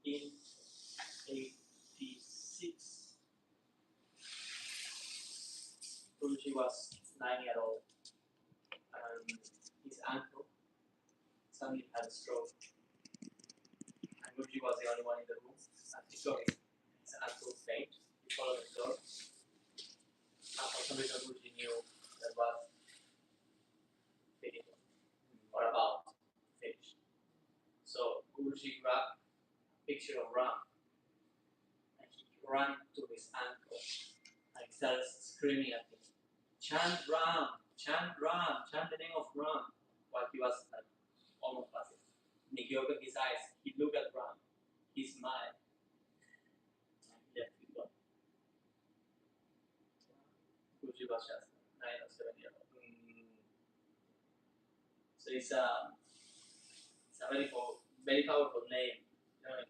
1986, Guruji was 9 years old, and his uncle suddenly had a stroke. And Guruji was the only one in the room, and he saw his uncle faint. He followed the door. And for some reason, Guruji knew that was finished, or about finished. So Guruji grabbed a picture of Ram, and he ran to his uncle, and he started screaming at him, "Chant Ram, chant Ram, chant the name of Ram," while he was like, almost passive. And he opened his eyes, he looked at Ram, he smiled, and he left with God. Guruji was just 9 or 7 years old. So it's a very powerful name. You know, in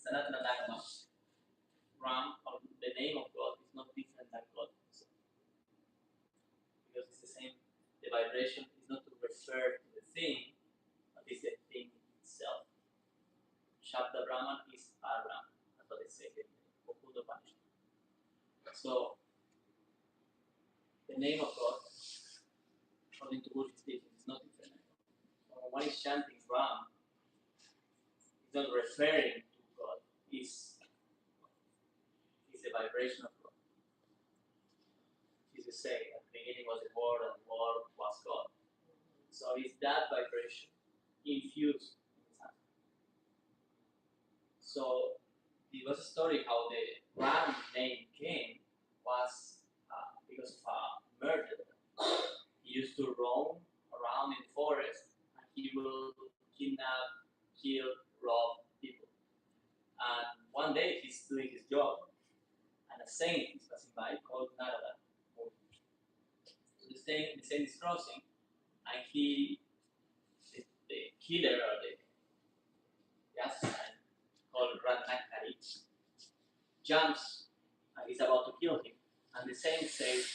Sanatana Dharma, Ram, or the name of God, is not different than God. So, because it's the same, the vibration is not to refer to the thing, but it's the thing itself. Shabda Brahman is Aram. That's what they say in the Upanishad. So, the name of God, according to Buddhist teaching, is not different. So, when he's chanting Ram, it's not referring to God, it's the vibration of God. Jesus said, at the beginning was the Word, and the Word was God. So, it's that vibration infused in his hand. So, there was a story how the Ram name came was because of a murder. He used to roam around in the forest, and he will kidnap, kill, rob people. And one day he's doing his job, and a saint is passing by called Narada. So the saint is crossing, and the killer or the assassin called Ratnakari jumps, and he's about to kill him. And the saint says,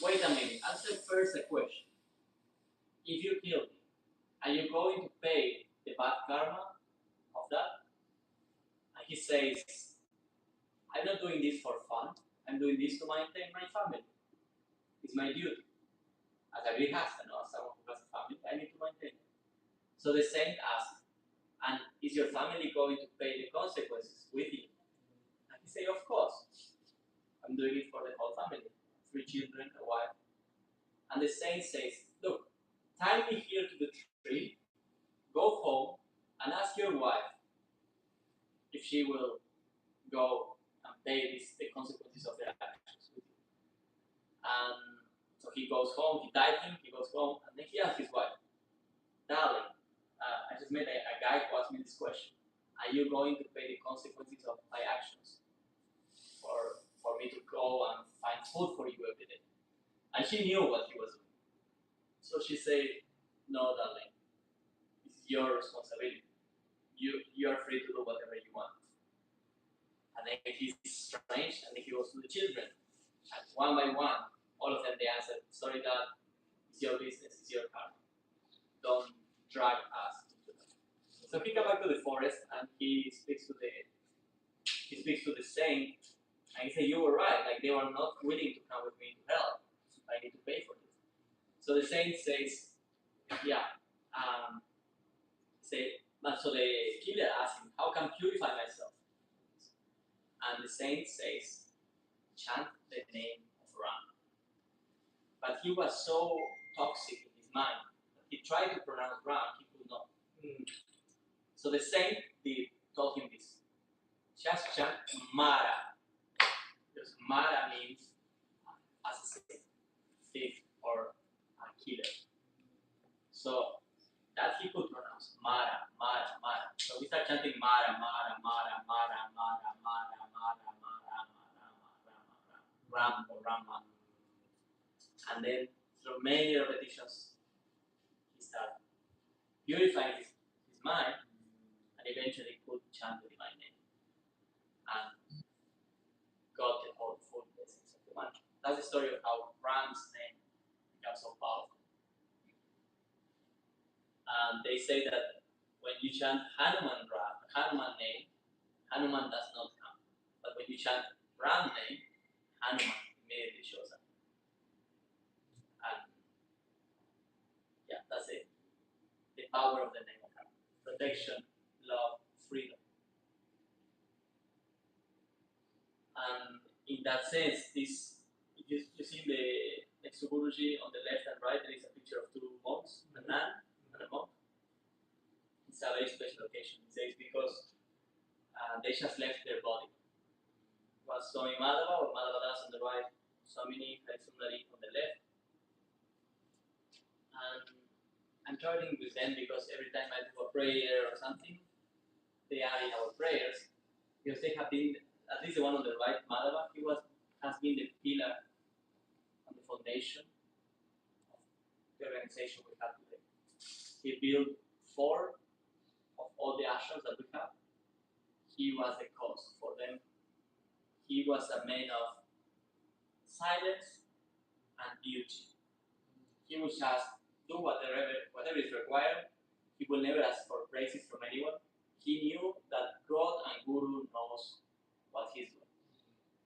"Wait a minute, answer first a question. If you kill me, are you going to pay the bad karma of that?" And he says, "I'm not doing this for fun. I'm doing this to maintain my family. It's my duty. As a Greek husband, or someone who has a family, I need to maintain it." So the saint asks, "And is your family going to pay the consequences with you?" And he says, "Of course. I'm doing it for the whole family. 3 children, a wife." And the saint says, "Look, tie me here to the tree, go home, and ask your wife if she will go and pay the consequences of their actions with you." And so he goes home, he tied him, he goes home, and then he asks his wife, "Darling, I just met a guy who asked me this question. Are you going to pay the consequences of my actions for me to go and find food for you every day?" And she knew what he was doing. So she said, "No, darling, this is your responsibility. You are free to do whatever you want." And then he's strange, and then he goes to the children. And one by one, all of them, they answered, "Sorry, Dad, it's your business, it's your karma. Don't drag us into that." So he comes back to the forest and he speaks to the saint, and he says, "You were right. Like they were not willing to come with me to hell. I need to pay for this." So the saint says, "Yeah." So the killer asks him, "How can I purify myself?" And the saint says, "Chant the name of Ram." But he was so toxic in his mind that he tried to pronounce Ram, he could not. So the saint told him this: just chant Mara, because Mara means assassin, thief, or killer. So that he could pronounce Mara, Mara, Mara. So we start chanting Mara, Mara, Mara, Mara, Mara, Mara, Mara, Mara, Mara, Ram or Rama. And then through many repetitions, he started purifying his mind, and eventually could chant the divine name and got the whole full blessings of the mantra. That's the story of how Ram's name becomes so powerful. And they say that when you chant Hanuman name, Hanuman does not come. But when you chant Ram name, Hanuman immediately shows up. And yeah, that's it. The power of the name of Ram. Protection, love, freedom. And in that sense, this you see the next to Guruji on the left and right, there is a picture of two monks, a nun and a monk. It's a very special occasion. It says because they just left their body. It was Swami Madhava or Madhava Das on the right, Swamini Harisundari on the left. And I'm traveling with them because every time I do a prayer or something, they are in our prayers because they have been, at least the one on the right, Madhava, has been the pillar and the foundation of the organization we have today. He built 4 of all the ashrams that we have. He was the cause for them. He was a man of silence and beauty. He would just do whatever is required. He will never ask for praises from anyone. He knew that God and Guru knows what he's doing.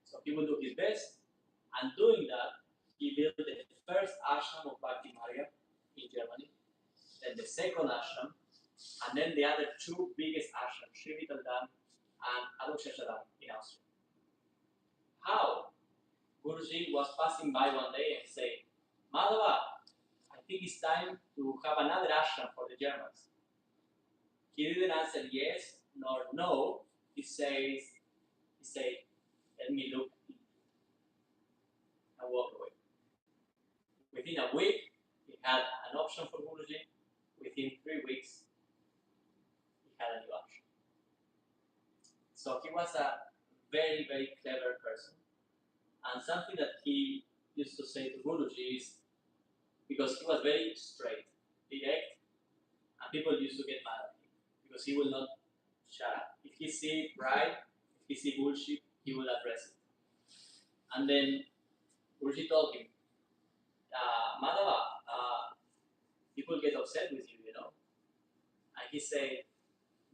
So he will do his best, and doing that, he built the first ashram of Bhakti Marga in Germany, then the second ashram, and then the other 2 biggest ashrams, Sri Vittal Dham and Adityananda Dham in Austria. How? Guruji was passing by one day and said, "Madhava, I think it's time to have another ashram for the Germans." He didn't answer yes nor no. He said, "Let me look," and walk away. Within a week, he had an option for Guruji. Within 3 weeks, he had a new option. So he was a very, very clever person. And something that he used to say to Guruji is, because he was very straight, direct, and people used to get mad at him because he will not shut up. If he see pride, if he see bullshit, he will address it. And then Guruji told him, "Madhava, people get upset with you, you know." And he said,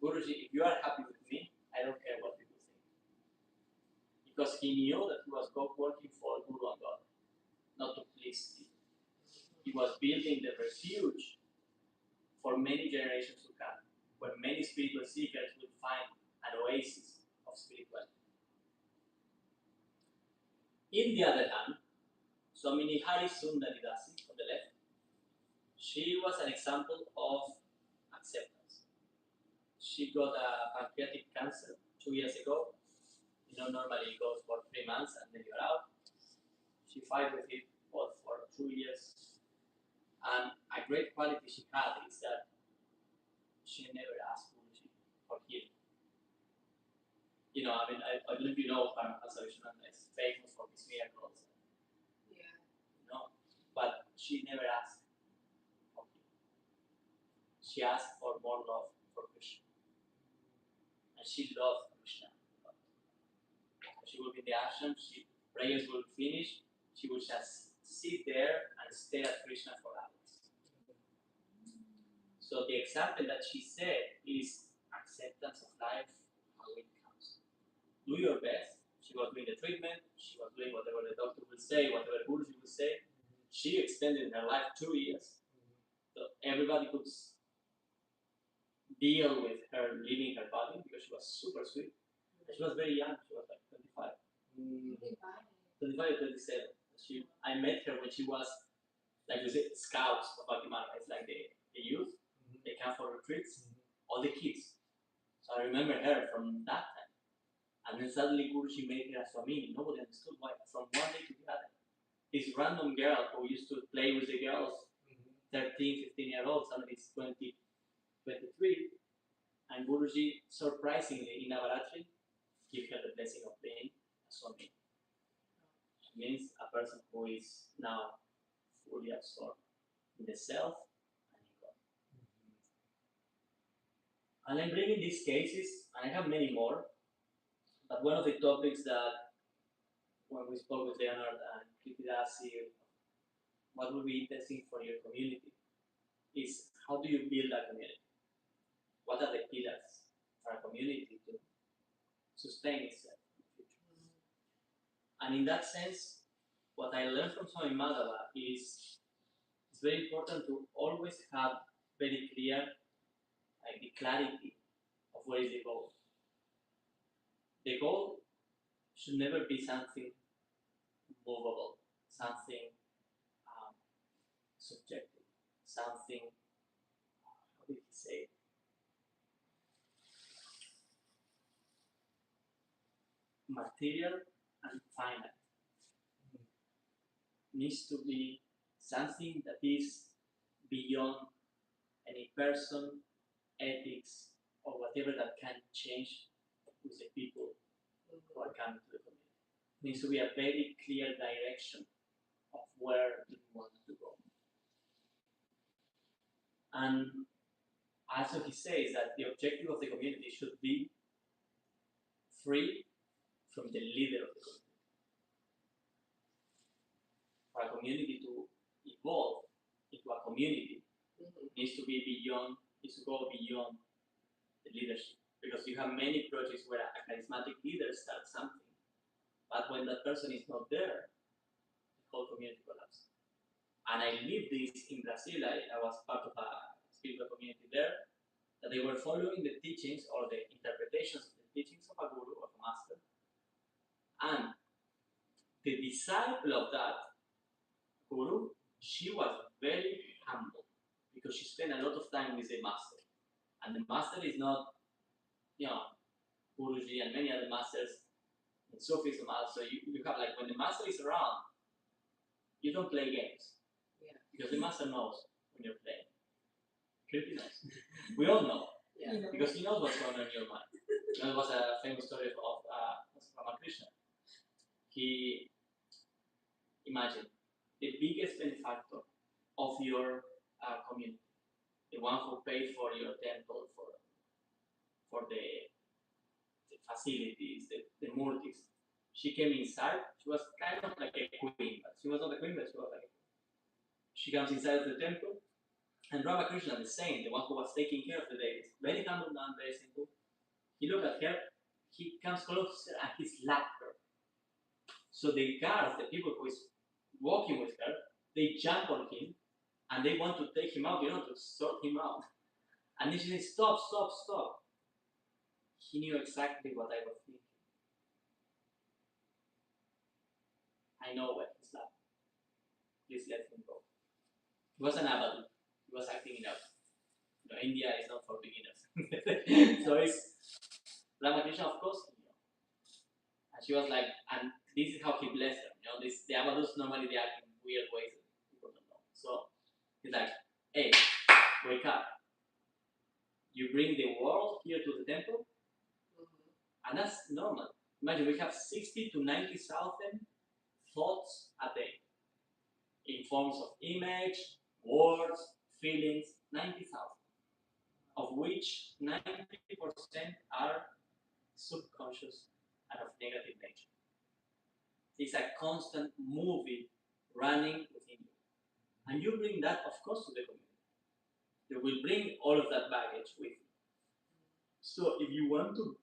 "Guruji, if you are happy with me, I don't care what people think." Because he knew that he was working for Guru and God, not to please people. He was building the refuge for many generations to come, where many spiritual seekers will find an oasis of spirituality. In the other hand, Swamini Harisundari Dasi on the left, she was an example of acceptance. She got a pancreatic cancer 2 years ago. Normally it goes for 3 months and then you're out. She fought with it for 2 years. And a great quality she had is that she never asked Guruji for healing. I don't know if you know Adityananda is famous for his miracles. Yeah. But she never asked for healing. She asked for more love for Krishna. And she loved Krishna. She would be in the ashram, prayers would finish, she would just sit there and stare at Krishna for hours. So the example that she said is acceptance of life, how it comes. Do your best. She was doing the treatment. She was doing whatever the doctor will say, whatever Guruji will say. She extended her life 2 years. So everybody could deal with her leaving her body because she was super sweet. And she was very young. She was like 25. 25 or 27. I met her when she was, like you said, scouts of Bhakti Marga. It's like the youth. They come for retreats. All the kids. So I remember her from that time. And then suddenly Guruji made her a Swamini. Nobody understood why. From one day to the other. This random girl who used to play with the girls, 13, 15-year-old, suddenly is 20, 23. And Guruji, surprisingly, in Navaratri, give her the blessing of being a Swami. It means a person who is now fully absorbed in the self and in God. And I'm bringing these cases, and I have many more, but one of the topics that when we spoke with Leonard and Kritidasi, what would be interesting for your community is how do you build a community? What are the pillars for a community to sustain itself in the future? And in that sense, what I learned from Swami Madhava is it's very important to always have very clear, like the clarity of where is the goal. The goal should never be something movable, something subjective, something, how did he say, material and finite. Needs to be something that is beyond any person, ethics, or whatever that can change with the people who are coming to the community. It needs to be a very clear direction of where we want to go. And also he says that the objective of the community should be free from the leader of the community. For a community to evolve into a community, needs to be beyond, needs to go beyond the leadership. Because you have many projects where a charismatic leader starts something, but when that person is not there, the whole community collapses. And I lived this in Brazil. I was part of a spiritual community there, that they were following the teachings or the interpretations of the teachings of a guru, of a master. And the disciple of that guru, she was very humble because she spent a lot of time with the master. And the master is not, Guruji and many other masters in Sufism also. You have like when the master is around, you don't play games. Yeah. Because the master knows when you're playing. Kriti knows. We all know. Yeah. Because he knows what's going on in your mind. There was a famous story of Ramakrishna. He, imagine, the biggest benefactor of your community, the one who paid for your temple, for the facilities, the murtis. She came inside. She was kind of like a queen, but she was not a queen, but she was like a queen. She comes inside of the temple, and Ramakrishna, the saint, the one who was taking care of the ladies, very humble man, very simple. He looked at her, he comes close and he slapped her. So the guards, the people who is walking with her, they jump on him and they want to take him out, to sort him out. And then she said, stop, stop, stop. He knew exactly what I was thinking. I know what he's like. Please let him go. He was an abadu. He was acting it out. India is not for beginners. So it's Ramakrishna, of course, And she was like, and this is how he blessed her. The abadus normally they act in weird ways that people don't know. So he's like, hey, wake up. You bring the world here to the temple, and that's normal. Imagine we have 60 to 90,000 thoughts a day in forms of image, words, feelings, 90,000, of which 90% are subconscious and of negative nature. It's a constant movie running within you. And you bring that, of course, to the community. They will bring all of that baggage with you. So if you want to,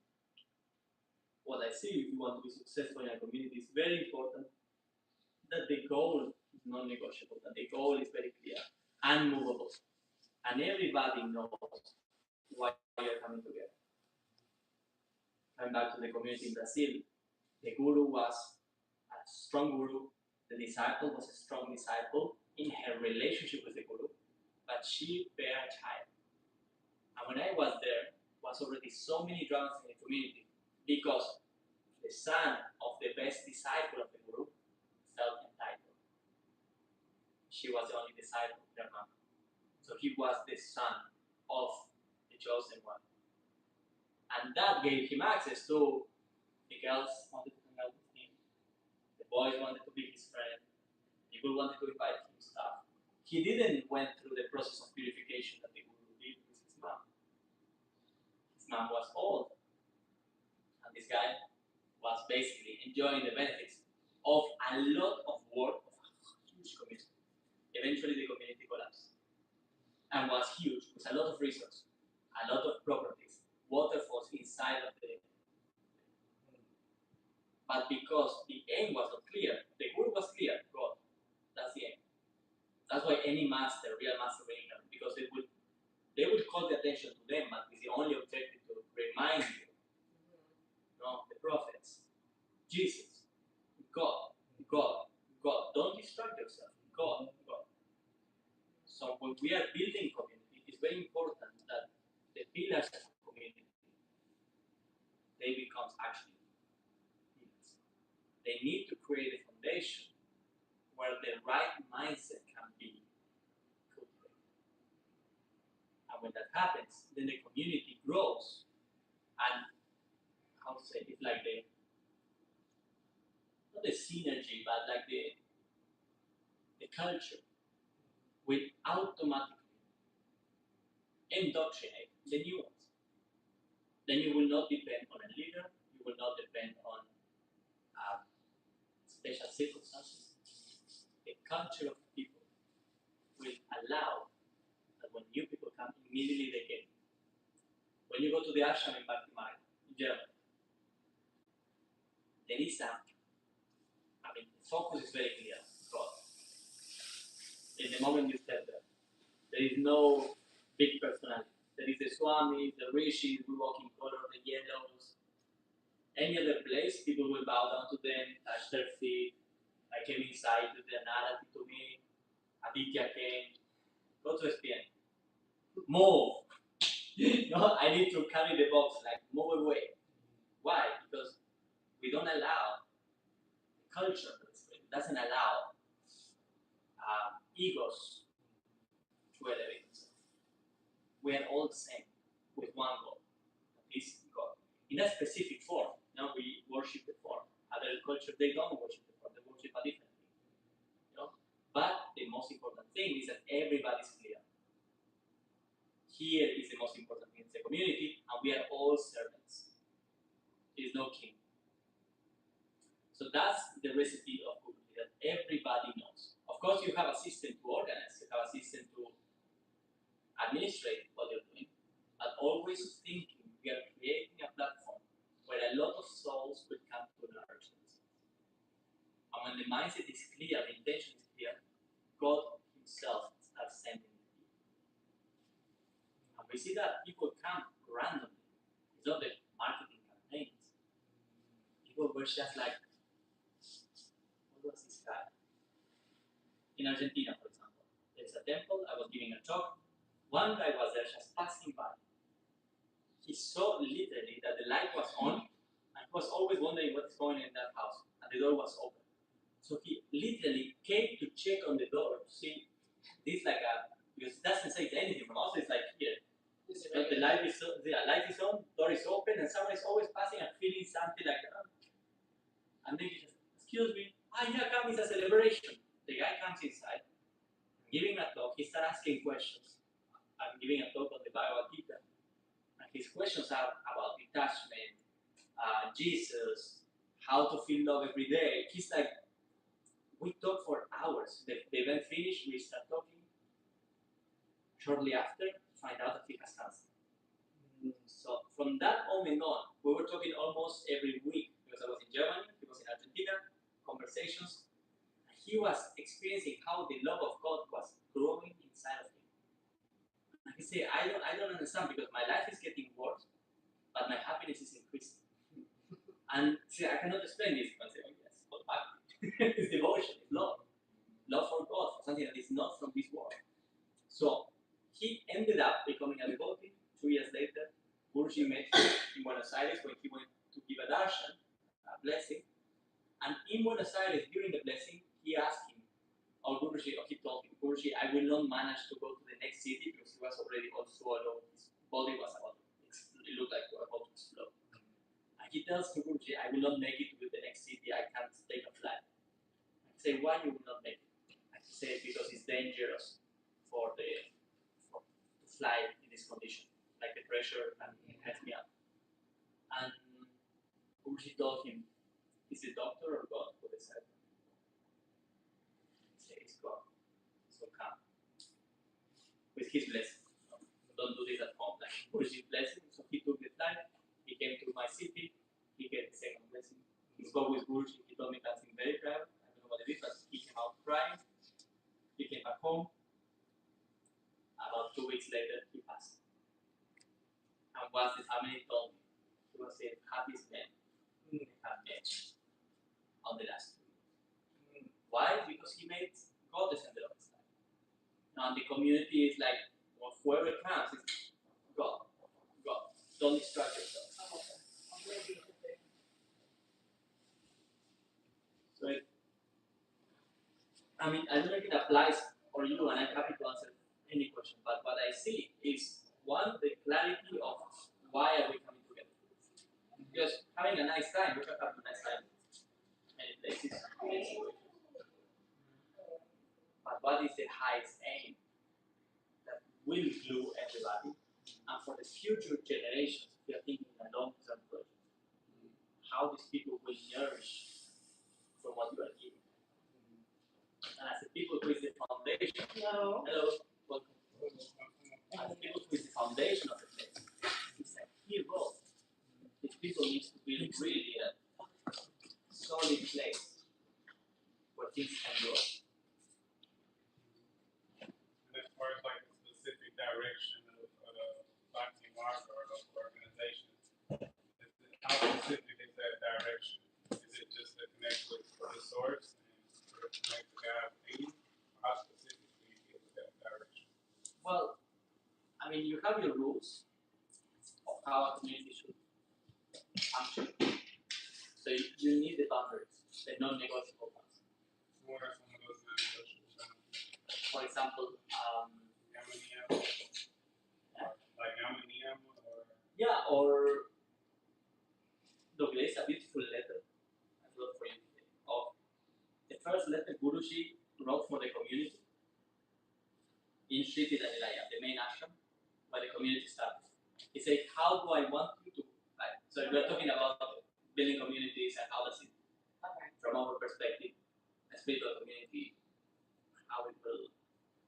what I see, if you want to be successful in a community, it's very important that the goal is non-negotiable, that the goal is very clear, unmovable, and everybody knows why you're coming together. Coming back to the community in Brazil, the guru was a strong guru, the disciple was a strong disciple in her relationship with the guru, but she bare a child. And when I was there, was already so many dramas in the community because the son of the best disciple of the guru felt entitled. She was the only disciple of their mom. So he was the son of the chosen one. And that gave him access to the girls wanted to hang out with him, the boys wanted to be his friend, people wanted to invite him stuff. He didn't went through the process of purification that the guru did with his mom. His mom was old, and this guy was basically enjoying the benefits of a lot of work of a huge community. Eventually, the community collapsed and was huge with a lot of resources, a lot of properties, waterfalls inside of the. But because the aim was not clear, the goal was clear, God, that's the aim. That's why any master, real master will come, because they would call the attention to them, but with the only objective to remind you, the prophets, Jesus, God, God, God. Don't distract yourself. God, God. So when we are building community, it's very important that the pillars of community, they become actually pillars. They need to create a foundation where the right mindset can be cultivated. And when that happens, then the community grows. And how to say, it's like not the synergy, but like the culture will automatically indoctrinate the new ones. Then you will not depend on a leader, you will not depend on special circumstances. The culture of people will allow that when new people come, immediately they get. When you go to the ashram in Bhakti Marga, in Germany, there is the focus is very clear. God. In the moment you step there is no big personality. There is the Swami, the Rishi, who walk in color, the yellows. Any other place, people will bow down to them, touch their feet. I came inside with the narrative to me. Aditya came. Go to SPN. Move. No, I need to carry the box, like move away. Why? Because we don't allow the culture. It doesn't allow egos to elevate themselves. We are all the same with one goal. This God. In a specific form. Now we worship the form. Other cultures they don't worship the form, they worship a different thing. But the most important thing is that everybody's clear. Here is the most important thing, it's the community, and we are all servants. There is no king. So that's the recipe of community that everybody knows. Of course, you have a system to organize, you have a system to administrate what you're doing, but always thinking we are creating a platform where a lot of souls will come to nourish themselves. And when the mindset is clear, the intention is clear, God Himself starts sending the people. And we see that people come randomly. It's not the marketing campaigns. People were just like, what was this guy? In Argentina, for example, there's a temple, I was giving a talk. One guy was there just passing by. He saw literally that the light was on, and he was always wondering what's going on in that house, and the door was open. So he literally came to check on the door to see this because it doesn't say anything from us, it's like here. But the light is on, door is open, and someone is always passing and feeling something like that. And then he just, excuse me, yeah, come, it's a celebration. The guy comes inside, giving a talk, he starts asking questions. I'm giving a talk on the Bhagavad Gita. And his questions are about detachment, Jesus, how to feel love every day. He's like, we talk for hours. The event finished, we start talking. shortly after, find out that he has cancer. So from that moment on, we were talking almost every week because I was in Germany, he was in Argentina, conversations. And he was experiencing how the love of God was growing inside of him. And he said, I don't understand because my life is getting worse, but my happiness is increasing. And see, I cannot explain this. But say, oh yes, but it's devotion, it's love. Love for God, for something that is not from this world. So he ended up becoming a devotee. 2 years later, Guruji met him in Buenos Aires when he went to give a darshan, a blessing. And in Buenos Aires, during the blessing, he asked him, or Guruji, or he told him, Guruji, I will not manage to go to the next city because he was already also alone. His body was about to explode. It looked like it was about to explode. And he tells me, Guruji, I will not make it to the next city. I can't take a flight. I say, why you will not make it? I say, because it's dangerous to fly in this condition. Like the pressure can mess me up. And Guruji told him, is it doctor or God who decided? He said, it's God. So come. With his blessing. Don't do this at home. Like Guruji's blessing. So he took the flight. He came to my city. He gave the second blessing. He spoke with Guruji. He told me something very private. I don't know what it is, but he came out crying. He came back home. About 2 weeks later, he passed. And what the family told me, he was the happiest man they have met on the last 2 years. Why? Because he made God the center of his life. And the community is like, well, whoever comes, it's God. God. Don't distract yourself. So I don't know if it applies for you, and I'm happy to answer any question. But what I see is one, the clarity of why are we coming together. Because having a nice time, we can have a nice time in many places, many situations. But what is the highest aim that will glue everybody? And for the future generations, we are thinking in a long-term project. How these people will nourish from what you are giving. And as the people who is the foundation, hello, welcome. As the people who is the foundation of the place, it's a key role. These people need to build really a solid place where things can grow. And as far as like the specific direction of Bhakti Marga or of organizations, how specific is that direction? Is it just to connect with the source and connect to God being? How specific do you get with that direction? Well, you have your rules of how a community should function. So you need the boundaries, the non-negotiable ones. What are some of those non-negotiable boundaries? For example, Yamaniyam or yeah, or look, there's a beautiful letter I wrote for you today. Of the first letter Guruji wrote for the community in Sri Adityananda, the main ashram, where the community started. He said, how do I want you to, like, so we're talking about building communities and how does it, from our perspective, a spiritual community, how it will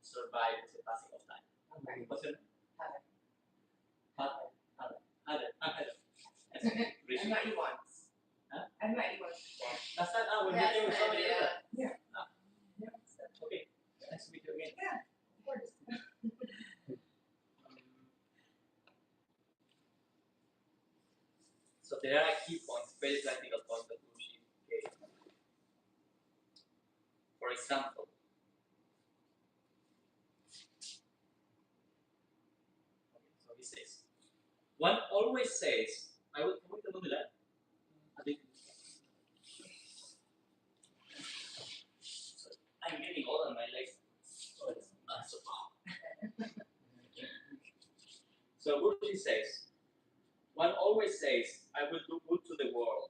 survive the passing of time. What's your name? Heather. I met you once. Huh? I met you once. That's that. When you came with somebody else. Yeah. Okay. Nice to meet you again. Yeah. Of course. So there are key points, very practical points that Guruji gave. For example, so he says, one always says, can we tell me that? I think I'm getting old on my legs. So it's not so bad. So Guruji says, one always says, I will do good to the world.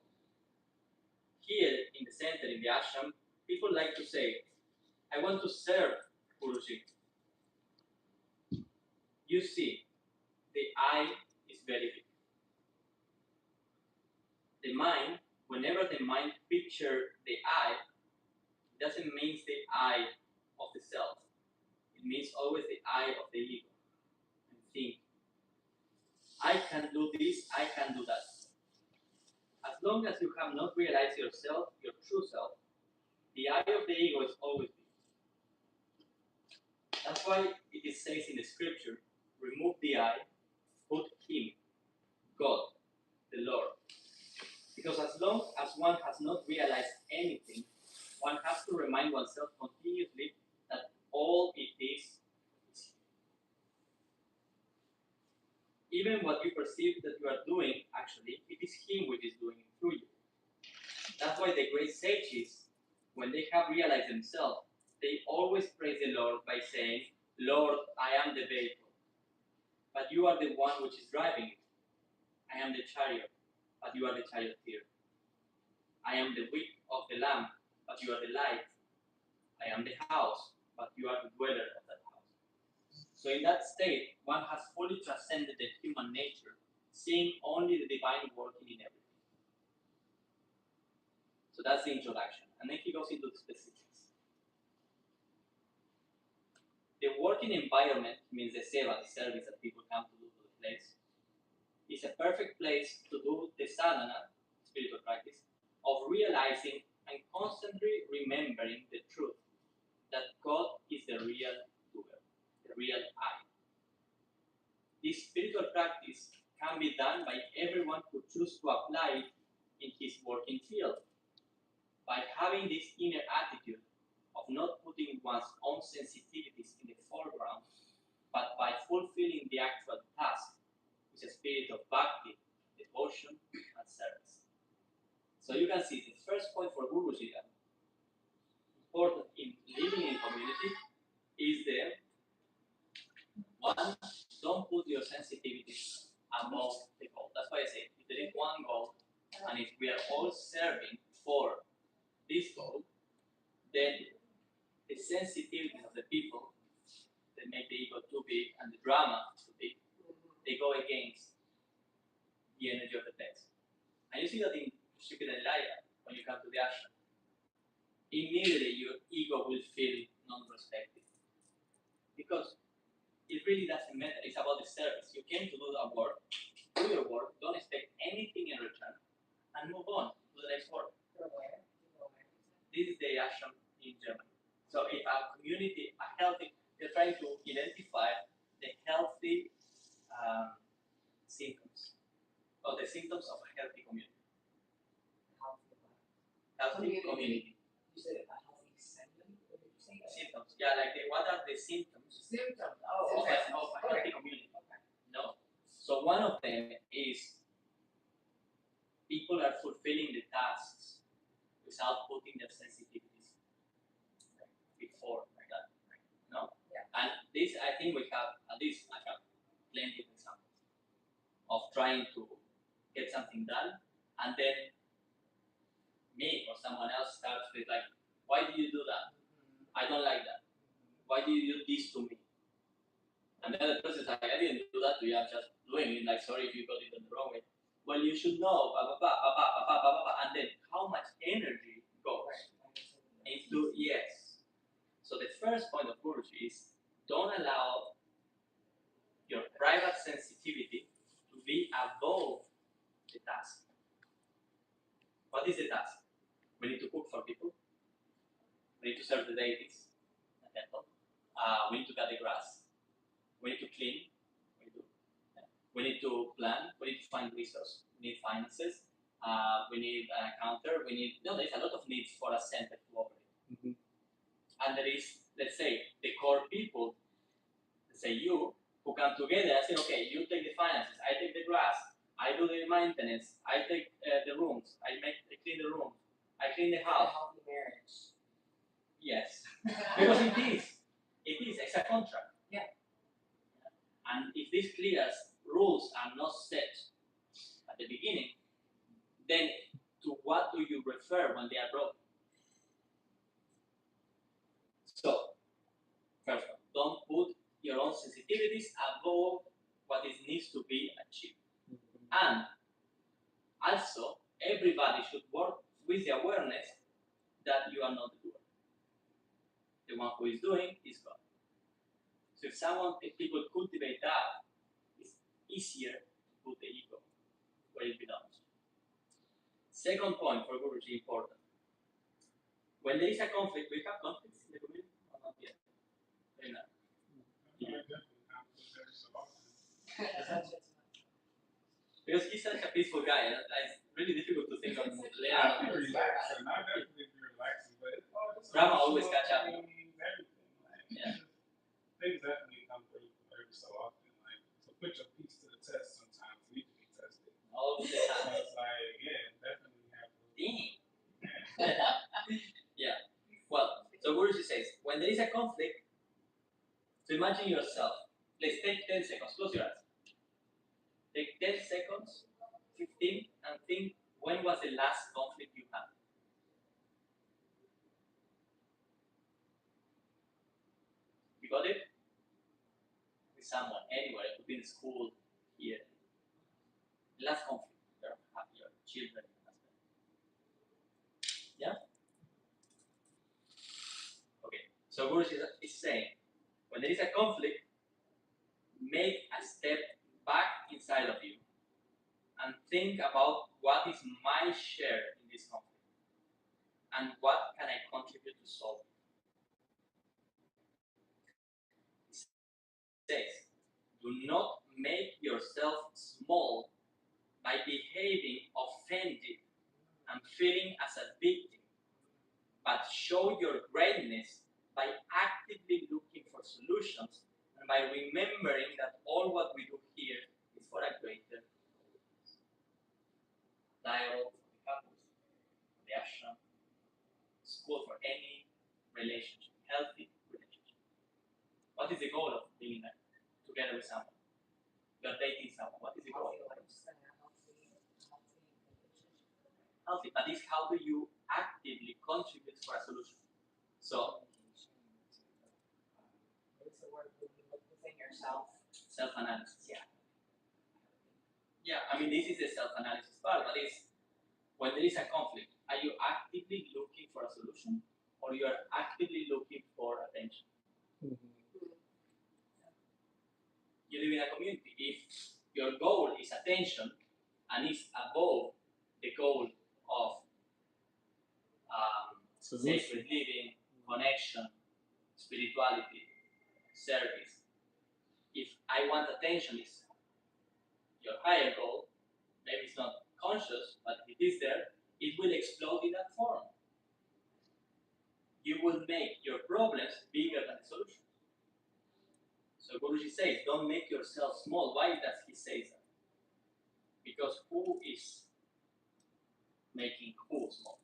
Here in the center, in the ashram, people like to say, I want to serve Guruji. You see, the I is very big. The mind, whenever the mind pictures the I, it doesn't mean the I of the self. It means always the I of the ego. think, I can do this, I can do that. As long as you have not realized yourself, your true self, the eye of the ego is always big. That's why it says in the scripture, remove the eye, put him, God, the Lord. Because as long as one has not realized anything, one has to remind oneself continuously that all it is him. Even what you perceive that you are doing, actually, it is him which is doing it through you. That's why the great sages, when they have realized themselves, they always praise the Lord by saying, Lord, I am the vehicle, but you are the one which is driving it. I am the chariot, but you are the charioteer. I am the wick of the lamp, but you are the light. I am the house, but you are the dweller of that house. So in that state, one has fully transcended the human nature, seeing only the divine working in everything. So that's the introduction. And then he goes into the specifics. The working environment means the seva, the service that people come to do to the place, is a perfect place to do the sadhana, spiritual practice, of realizing and constantly remembering the truth that God is the real doer, the real I. This spiritual practice can be done by everyone who chooses to apply it in his working field. By having this inner attitude of not putting one's own sensitivities in the foreground, but by fulfilling the actual task with a spirit of bhakti, devotion, and service. So you can see the first point for Guruji, important in living in community, is the one, don't put your sensitivities above the goal. That's why I say, if there is one goal, and if we are all serving for this goal, then the sensitivities of the people that make the ego too big and the drama too big, they go against the energy of the text. And you see that in Shikadalaya, when you come to the ashram, immediately your ego will feel non-respected. Because it really doesn't matter. It's about the service. You came to do a work, do your work, don't expect anything in return, and move on to the next work. This is the ashram in Germany. So if a community, a healthy, they're trying to identify the healthy symptoms, or the symptoms of a healthy community. Healthy community. You said a healthy symptom? What did you say? Symptoms. Yeah, like what are the symptoms Symptoms. of a healthy community? No. So one of them is people are fulfilling the tasks without putting their sensitivities before like that. No? Yeah. And this, I think we have, at least I have plenty of examples of trying to get something done, and then me or someone else starts with like, why did you do that? I don't like that. Why did you do this to me? And then the person is like, I didn't do that to you, I'm just doing it, like sorry if you got it in the wrong way. Well, you should know, and then how much energy goes into, yes. So the first point of Guruji is, don't allow your private sensitivity to be above the task. What is the task? We need to cook for people. We need to serve the deities, the temple. We need to cut the grass. We need to clean. We need to plan. We need to find resources. We need finances. We need an accountant. There's a lot of needs for a center to operate. Mm-hmm. And there is, let's say, the core people, let's say you, who come together and say, okay, you take the finances, I take the grass, I do the maintenance, I take the rooms, I clean the room, I clean the house. A healthy marriage. Yes, because it's a contract. Yeah. And if these clear rules are not set at the beginning, then to what do you refer when they are broken? So, first one, don't put your own sensitivities above what needs to be achieved. And also, everybody should work with the awareness that you are not the doer. The one who is doing is God. So if people cultivate that, easier to put the ego where it belongs. Second point for Guruji important. When there is a conflict, we have conflicts in the community or not yet? Very nice. Because he's such a peaceful guy, and it's really difficult to think of I Leonard. be relaxing. I definitely be relaxing, but it's all just Brahma always catch up. everything. Like, Yeah. things definitely come through every so often. Like, so put your piece to the test sometimes. You need to be tested. All the So time. it's like, yeah, definitely have to. Damn. Yeah. Well, so Guruji says, when there is a conflict, so imagine yourself. Let's take 10 seconds. Close your eyes. Take 10 seconds, 15, and think when was the last conflict you had? You got it? With someone, anywhere. It could be in school, here. The last conflict. Your children, husband. Yeah? Okay. So Guruji is saying, when there is a conflict, make a step back inside of you and think about what is my share in this conflict and what can I contribute to solve it. He says, do not make yourself small by behaving offended and feeling as a victim, but show your greatness by actively looking for solutions and by remembering that all what we do here is for a greater dialogue for the couples, for the ashram, school, for any relationship, healthy relationship. What is the goal of being together with someone? You're dating someone. What is the goal? Healthy, but this how do you actively contribute for a solution? So, What is the word when you look within yourself? self-analysis. Yeah. Yeah, I mean, this is the self-analysis part, but it's when there is a conflict, are you actively looking for a solution or you are actively looking for attention? You live in a community. If your goal is attention and is above the goal of sacred living, connection, spirituality, service, if I want attention is your higher goal, maybe it's not conscious, but if it is there, it will explode in that form. You will make your problems bigger than the solution. So Guruji says, don't make yourself small. Why does he say that? Because who is making who small?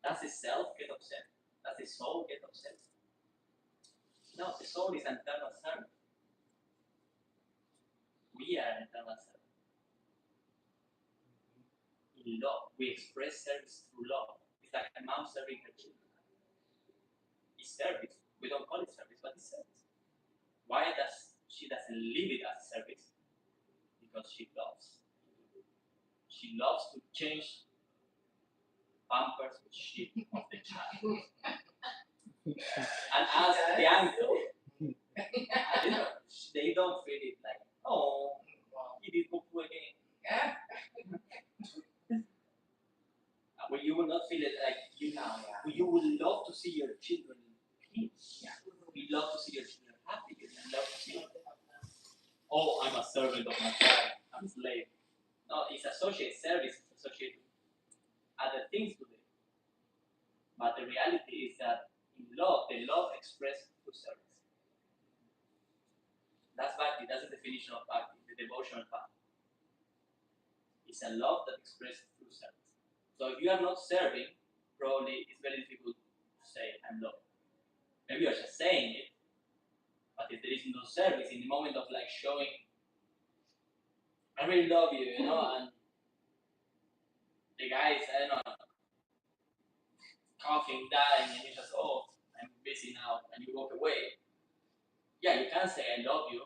Does the self get upset? Does the soul get upset? No, the soul is an eternal servant. We are an eternal servant. In love, we express service through love. It's like a mom serving her children. It's service. We don't call it service, but it's service. Why does she doesn't leave it as service? Because she loves. She loves to change pampers with shit of the child. And as the uncle, they don't feel it like, oh, he did poo again. Well, you will not feel it like you now. You will love to see your children peace. You love to see your children happy. You love to see. Oh, I'm a servant of my child. I'm a slave. No, it's associated service. It's associated other things to them. But the reality is that in love, the love expressed through service. That's Bhakti. That's the definition of Bhakti, the devotional path. It's a love that expressed through service. So if you are not serving, probably it's very difficult to say I'm loved. Maybe you're just saying it, but if there is no service in the moment of like showing, I really love you, and the guy is, I don't know, coughing, dying, and you just, oh, I'm busy now, and you walk away. Yeah, you can say I love you,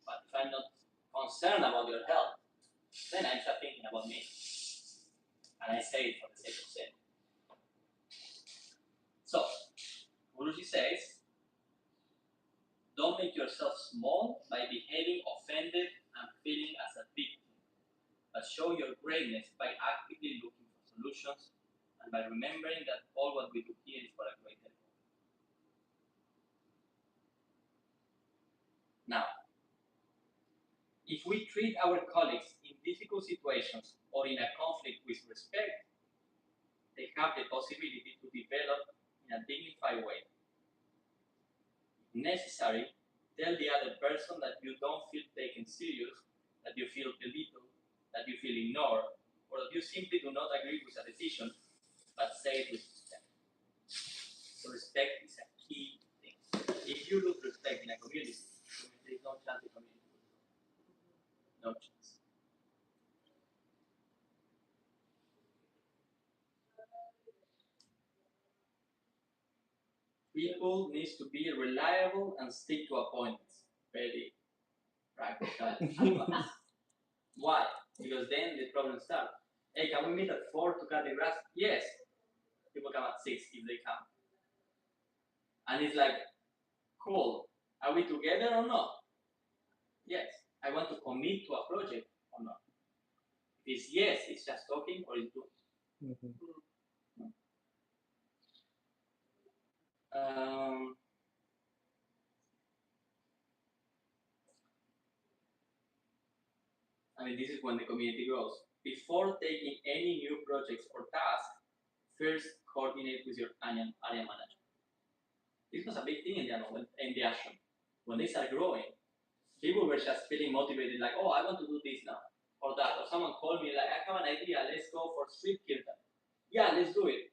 but if I'm not concerned about your health, then I'm just thinking about me. And I say it for the sake of saying. So, Guruji says, Don't make yourself small by behaving offended and feeling as a victim, but show your greatness by actively looking for solutions and by remembering that all what we do here is for a greater goal. Now, if we treat our colleagues in difficult situations or in a conflict with respect, they have the possibility to develop in a dignified way. If necessary, tell the other person that you don't feel taken serious, that you feel belittled, that you feel ignored, or that you simply do not agree with a decision, but say it with respect. So respect is a key thing. If you lose respect in a community, there is no chance the community will grow. No chance. People needs to be reliable and stick to appointments. Very practical advice. Why? Because then the problem starts. Hey, can we meet at 4 to cut the grass? Yes. People come at 6 if they come. And it's like, cool. Are we together or not? Yes. I want to commit to a project or not. If it's yes, it's just talking or it's doing. I mean, this is when the community grows. Before taking any new projects or tasks, first coordinate with your area manager. This was a big thing in the ashram. When they started growing, people were just feeling motivated, like, oh, I want to do this now, or that. Or someone called me, like, I have an idea, let's go for street kirtan. Yeah, let's do it.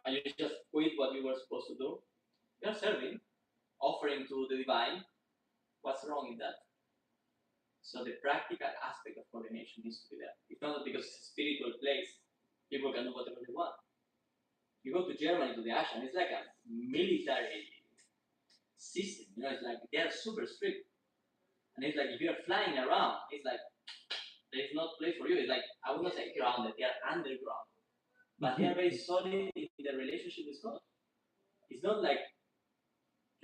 And you just quit what you were supposed to do. You're serving, offering to the divine. What's wrong in that? So the practical aspect of coordination needs to be there. It's not because it's a spiritual place, people can do whatever they want. You go to Germany, to the ashram, it's like a military system. You know, it's like they're super strict. And it's like if you're flying around, it's like there's no place for you. It's like, I would not say grounded, they are underground. But they are very solid in their relationship with God. It's not like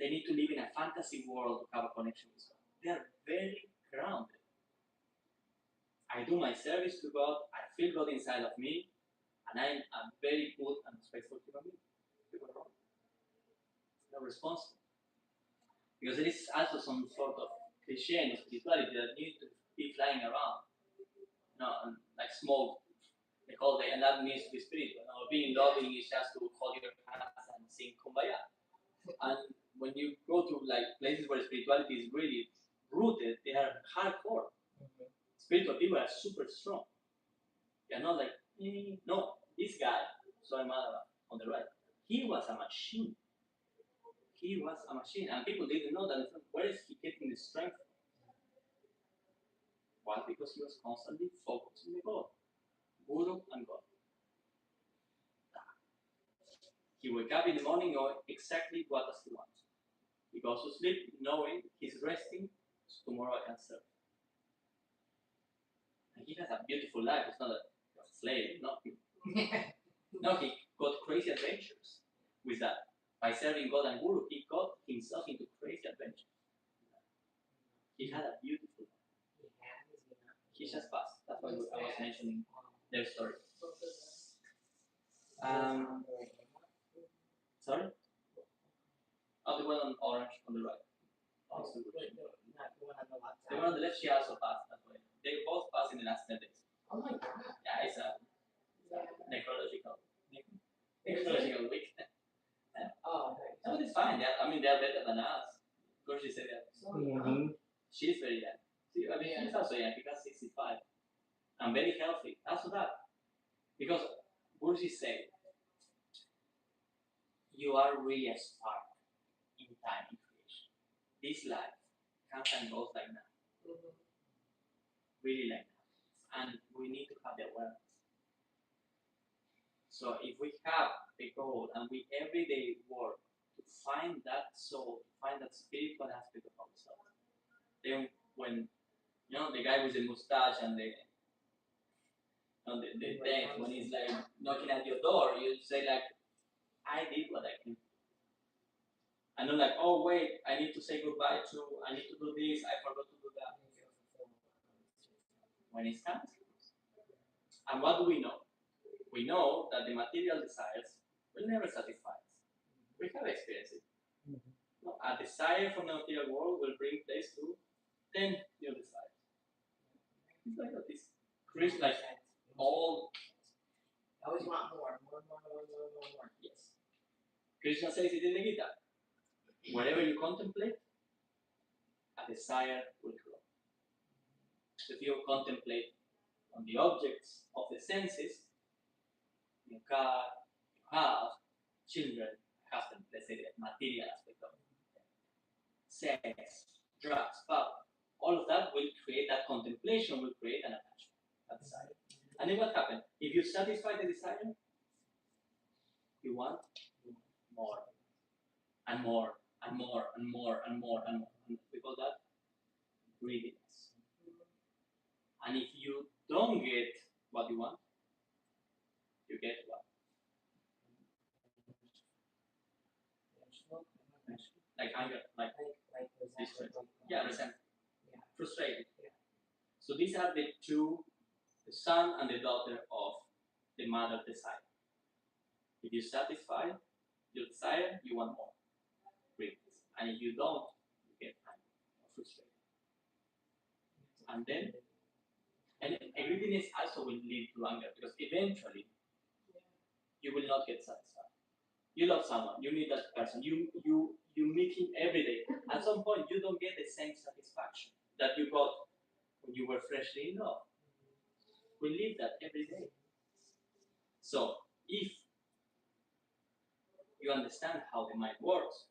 they need to live in a fantasy world to have a connection with God. They are very grounded. I do my service to God, I feel God inside of me, and I'm a very good and respectful human being. People are wrong. They're responsible. Because there is also some sort of cliche in spirituality that needs to be flying around. You know, and like smoke the whole day, and that means to be spiritual. You know, being loving is just to hold your hands and sing kumbaya. And when you go to like places where spirituality is really rooted, they are hardcore. Spiritual people are super strong. They are not like, no, this guy, Swami on the right, he was a machine. He was a machine, and people didn't know that. Where is he getting the strength from? Why? Because he was constantly focused on the God, Guru and God. He wake up in the morning knowing exactly what does he want. He goes to sleep knowing he's resting, so tomorrow I can serve. And he has a beautiful life. It's not a slave, no. No, he got crazy adventures with that. By serving God and Guru, he got himself into crazy adventures. He had a beautiful life. He just passed. That's why I was mentioning their story. Sorry? Oh, the one on orange on the right. Also good. The one on the left, she also passed that way. They both passed in the last 10 days. Oh my god. Yeah, it's a necrological week. Oh, okay. But it's fine. They're better than us. Of course, she said that. She's very young. She's also young. Because 65. I'm very healthy. Also that. Because Bursi said, you are really a spark in time in creation. This life comes and goes like that. Really like that. And we need to have the awareness. So if we have the goal and we everyday work to find that soul, to find that spiritual aspect of ourselves, then when the guy with the mustache and the death, when he's like knocking at your door, you say like, I did what I can. And not like, oh wait, I need to say goodbye to, I need to do this, I forgot to do that. When it's time. And what do we know? We know that the material desires will never satisfy us. We have experienced it. No, a desire from the material world will bring place to 10 new desires. It's like that. This Chris, like all. I always want more. Yes. Krishna says it in the Gita. Wherever you contemplate, a desire will grow. If you contemplate on the objects of the senses, your car, your house, children, husband, let's say the material aspect of it, sex, drugs, power, all of that will create, that contemplation will create an attachment, a desire. And then what happens? If you satisfy the desire, you want more, and more, and more, and more, and more, and more. And we call that greediness. And if you don't get what you want, you get what? Like anger, like distress. Yeah, resentment. Yeah. Frustrated. Yeah. So these are the two, the son and the daughter of the mother desire. If you satisfy your desire, you want more. Greediness. And if you don't, you get angry or frustrated. And then, and greediness also will lead to anger, because eventually you will not get satisfied. You love someone, you need that person, you meet him every day. At some point, you don't get the same satisfaction that you got when you were freshly in love. We live that every day. So, if you understand how the mind works,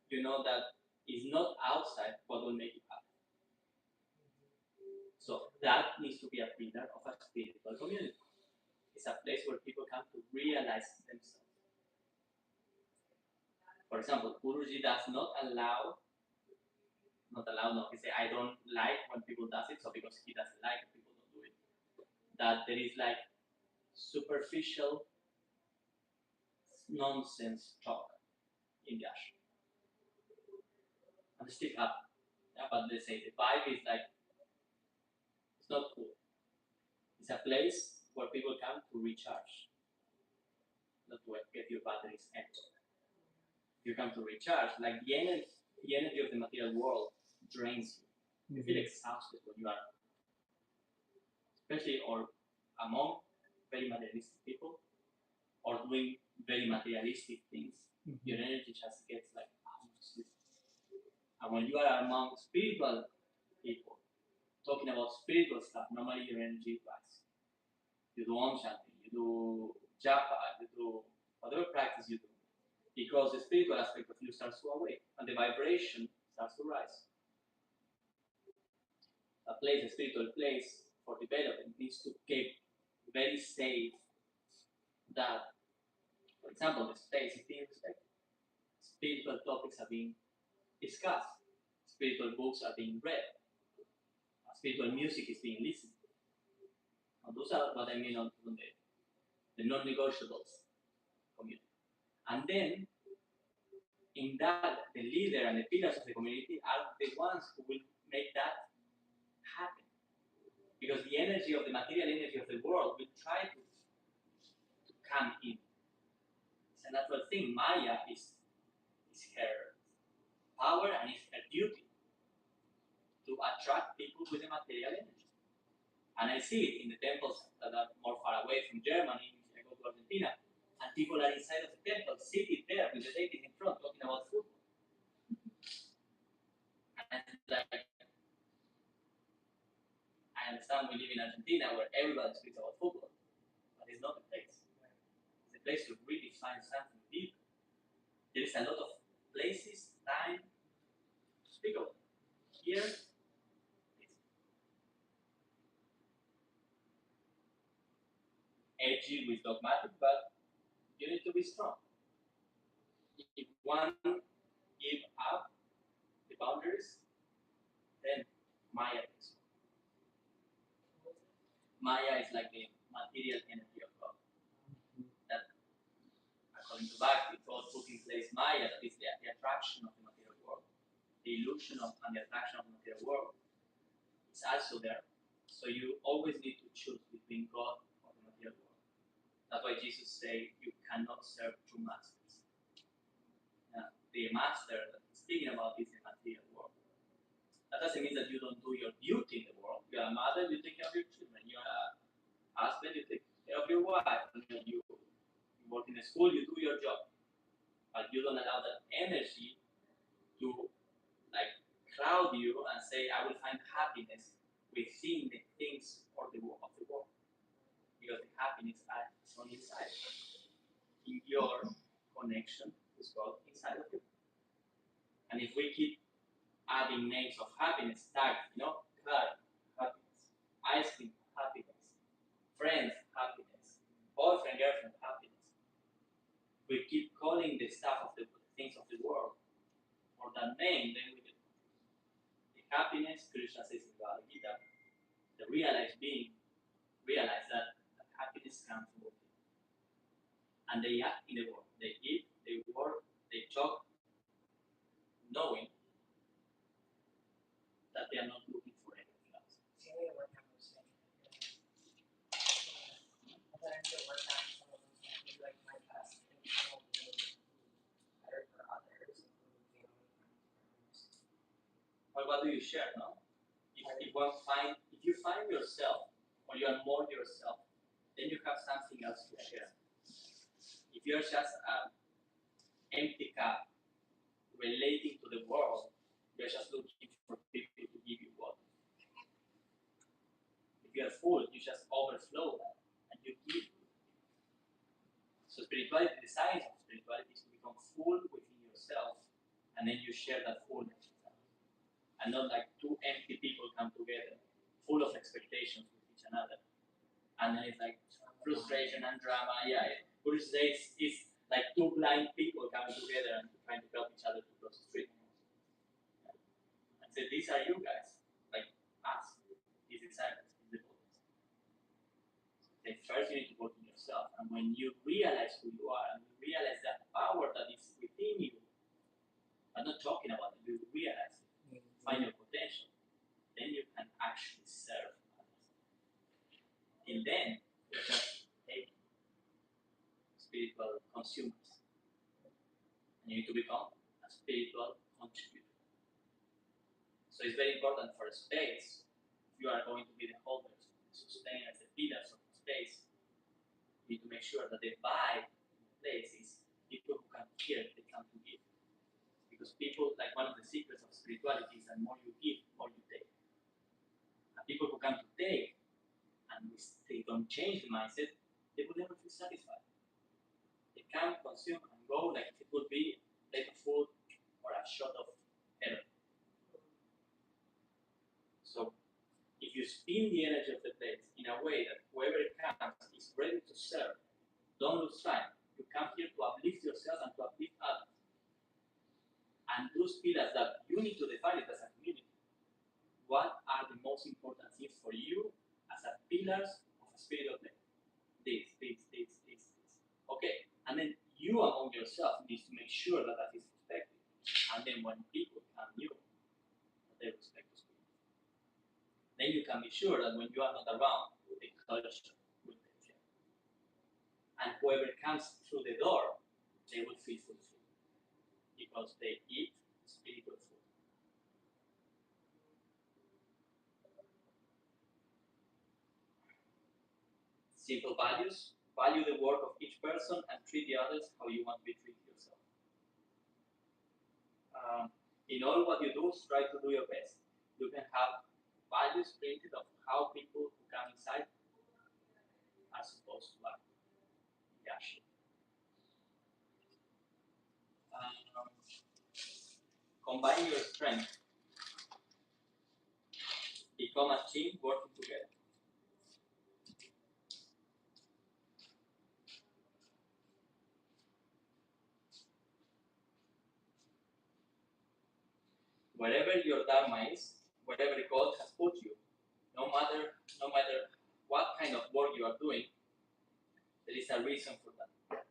you know that it's not outside what will make you happy. So, that needs to be a pillar of a spiritual community. It's a place where people come to realize themselves. For example, Guruji does not allow, he say, I don't like when people does it, so because he doesn't like it, people don't do it. That there is like superficial nonsense talk in the ashram. And stick up. Yeah, but they say the vibe is like, it's not cool. It's a place where people come to recharge, not to get your batteries empty. You come to recharge, like the energy of the material world drains you. You feel exhausted when you are, especially or among very materialistic people, or doing very materialistic things. Your energy just gets like, and when you are among spiritual people, talking about spiritual stuff, normally your energy rises. You do Om Shanti, you do Japa, you do whatever practice you do, because the spiritual aspect of you starts to awake, and the vibration starts to rise. A spiritual place for development needs to keep very safe that, for example, the space is being respected. Spiritual topics are being discussed. Spiritual books are being read. Spiritual music is being listened. And those are what I mean on the non-negotiables community. And then, in that, the leader and the pillars of the community are the ones who will make that happen. Because the energy of the material energy of the world will try to come in. It's a natural thing. Maya is her power and it's her duty to attract people with the material energy. And I see it in the temples that are more far away from Germany. I go to Argentina, and people are inside of the temple, sitting there with the ladies in front, talking about football. And it's like, I understand we live in Argentina where everybody speaks about football, but it's not the place. It's a place to really find something deep. There is a lot of places, time to speak about. Here, it's edgy with dogmatic, but you need to be strong. If one give up the boundaries, then Maya is. Maya is like the material energy of God. That, according to Bhakti, God put in place Maya, that is the attraction of the material world. The illusion of and the attraction of the material world is also there. So you always need to choose between God or the material world. That's why Jesus said you cannot serve two masters. The master that he's speaking about is the material world. That doesn't mean that you don't do your duty in the world. You are a mother, you take care of your children. You are a husband, you take care of your wife. You work in a school, you do your job. But you don't allow that energy to crowd you and say, I will find happiness within the things of the world. Because the happiness is on inside. In your connection with God inside of you. And if we keep adding names of happiness, car, happiness, ice cream, happiness, friends, happiness, boyfriend, girlfriend, happiness. We keep calling the stuff of the things of the world or that name, then we get the happiness. Krishna says in Bhagavad Gita, the realized being realize that happiness comes from within. And they act in the world. They eat, they work, they talk, knowing that they are not looking for anything else. See, I work on those things. But I need to work on some of those things, maybe like my best internal being better for others, including family, friends. But what do you share, no? If you find yourself, or you are more yourself, then you have something else to share. If you're just an empty cup relating to the world, you're just looking for people to give you water. If you are full, you just overflow that and you give. So spirituality, the science of spirituality is to become full within yourself and then you share that fullness with others. And not like two empty people come together, full of expectations with each another. And then it's like frustration and drama. Yeah, Buddhist days is like two blind people coming together and trying to help each other to cross the street. And say, these are you guys, like us, these disciples, these devotees. Say, first you need to work in yourself, and when you realize who you are, and you realize that power that is within you, I'm not talking about it, you realize it, find your potential, then you can actually serve others. Till then, you're just spiritual consumers. And you need to become a spiritual contributor. So it's very important for a space, if you are going to be the holders, the sustainers, the pillars of the space, you need to make sure that the vibe in the place is people who come here, they come to give. Because people, like one of the secrets of spirituality is that more you give, more you take. And people who come to take, and they don't change the mindset, they will never feel satisfied. They can consume and go like it would be a plate of food or a shot of heroin. So if you spin the energy of the place in a way that whoever comes is ready to serve, don't lose sight. You come here to uplift yourself and to uplift others. And those pillars that you need to define it as a community. What are the most important things for you as a pillars of a spiritual place? This. Okay, and then you among yourself need to make sure that that is respected. And then when people come new, they respect the spirit. Then you can be sure that when you are not around, the culture will take care. And whoever comes through the door, they will feel fulfilled because they eat spiritual food. Simple values. Value the work of each person and treat the others how you want to be treated yourself. In all what you do, try to do your best. You can have values printed of how people who come inside are supposed to act. Yeah, sure. Combine your strength. Become a team working together. Wherever your dharma is, wherever God has put you, no matter what kind of work you are doing, there is a reason for that.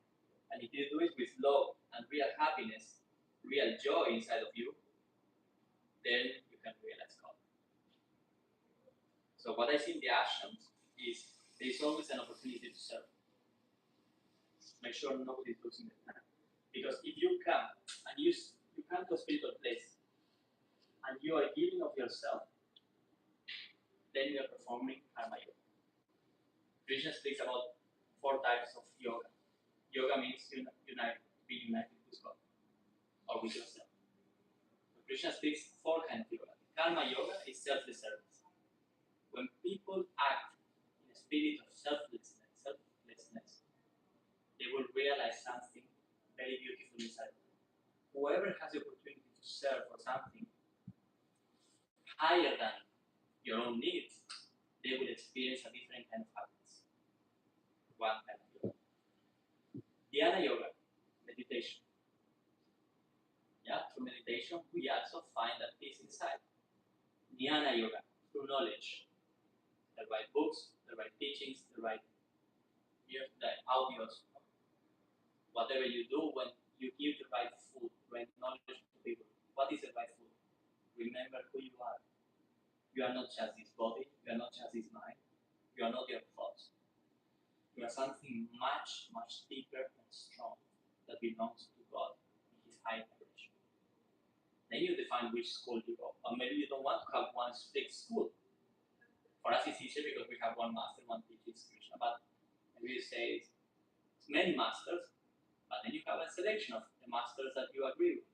And if you do it with love and real happiness, real joy inside of you, then you can realize God. So what I see in the ashrams is there is always an opportunity to serve. Make sure nobody is losing their time. Because if you come and you come to a spiritual place and you are giving of yourself, then you are performing karma yoga. Krishna speaks about 4 types of yoga. Yoga means be united with God or with yourself. So Krishna speaks 4 kinds of yoga. Karma yoga is selfless. When people act in a spirit of selflessness, they will realize something very beautiful inside them. Whoever has the opportunity to serve for something higher than your own needs, they will experience a different kind of happiness. One kind of yoga. Dhyana yoga, meditation. Yeah, through meditation, we also find that peace inside. Jnana yoga, through knowledge. The right books, the right teachings, the audios. Whatever you do, when you give the right food, right knowledge to people. What is the right food? Remember who you are. You are not just this body, you are not just this mind, you are not your thoughts. You are something much, much deeper and strong that belongs to God in His high vibration. Then you define which school you go. Or maybe you don't want to have one strict school. For us it's easier because we have one master, one teacher, Krishna. But maybe you say it's many masters, but then you have a selection of the masters that you agree with.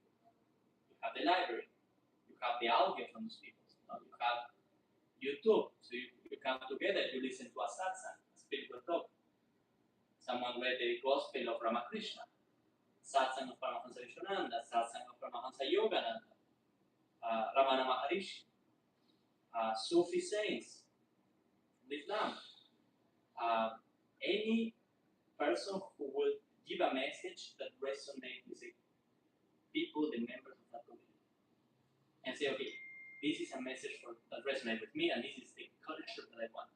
You have the library, you have the audio from those people, you have YouTube, so you come together, you listen to a satsang, a spiritual talk. Someone read the Gospel of Ramakrishna, satsang of Paramahansa Adityananda, satsang of Paramahansa Yogananda, Ramana Maharishi, Sufi saints, Islam. Any person who will give a message that resonates with the people, the members of that community, and say, okay, this is a message that resonates with me, and this is the culture that I want.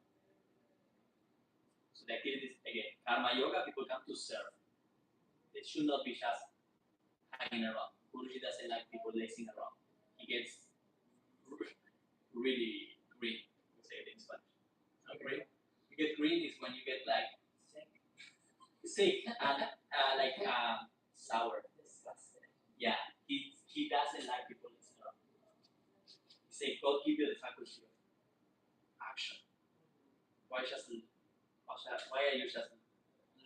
So the activities, again, karma yoga, people come to serve. They should not be just hanging around. Guruji doesn't like people lazing around. He gets really green, we say it in Spanish. So green. You get green is when you get like sick and sour. Disgusting. Yeah, he doesn't like people lazing around. He say, God give you the faculty of action. Why are you just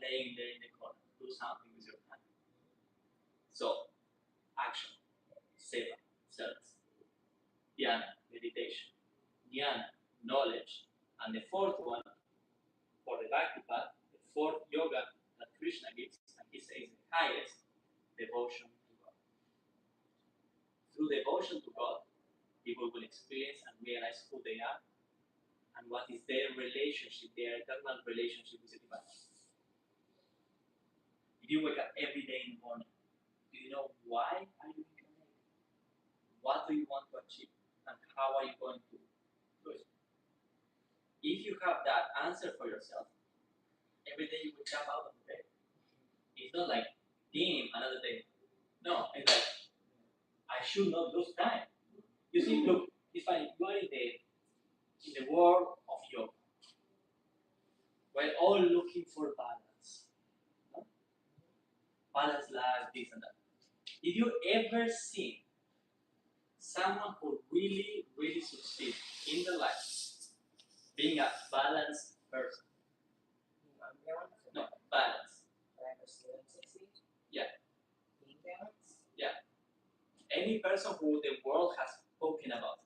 laying there in the corner? Do something with your time. So, action, seva, service, dhyana, meditation, jnana, knowledge, and the 4th one, for the Bhakti path, the 4th yoga that Krishna gives, and he says the highest, devotion to God. Through devotion to God, people will experience and realize who they are and what is their relationship, their eternal relationship with the divine. If you wake up every day in the morning, do you know why are you incarnated? What do you want to achieve? And how are you going to do it? If you have that answer for yourself, every day you will jump out of the bed. It's not like, damn, another day. No, it's like, I should not lose time. You see, look, it's funny, you are in the world of yoga. We're all looking for balance. No? Balance life, this and that. Did you ever see someone who really, really succeeds in their life being a balanced person? No, balance. Yeah. Being balanced? Yeah. Any person who the world has spoken about,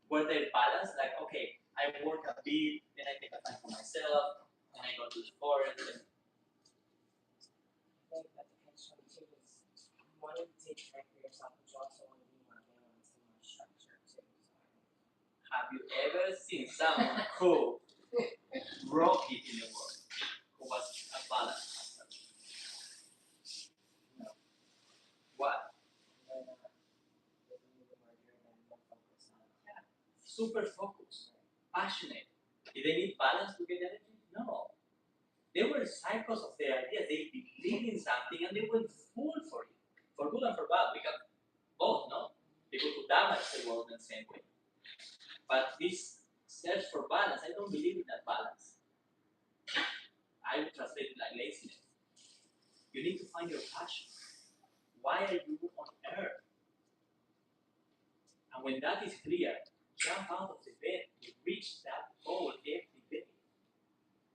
where they balance, like, okay, I work a bit, then I take a time for myself, then I go to the forest. I think that depends on too, is wanting to take time for yourself, but you also want to be more balanced and more structured too. Have you ever seen someone who broke it in the world, who was a balanced person? No. What? Super focused, passionate. Did they need balance to get energy? No. They were were cycles of their ideas. They believed in something and they went full for it, for good and for bad. We have both, no? People who damage the world in the same way. But this search for balance, I don't believe in that balance. I would translate it like laziness. You need to find your passion. Why are you on earth? And when that is clear, jump out of the bed to reach that goal every day.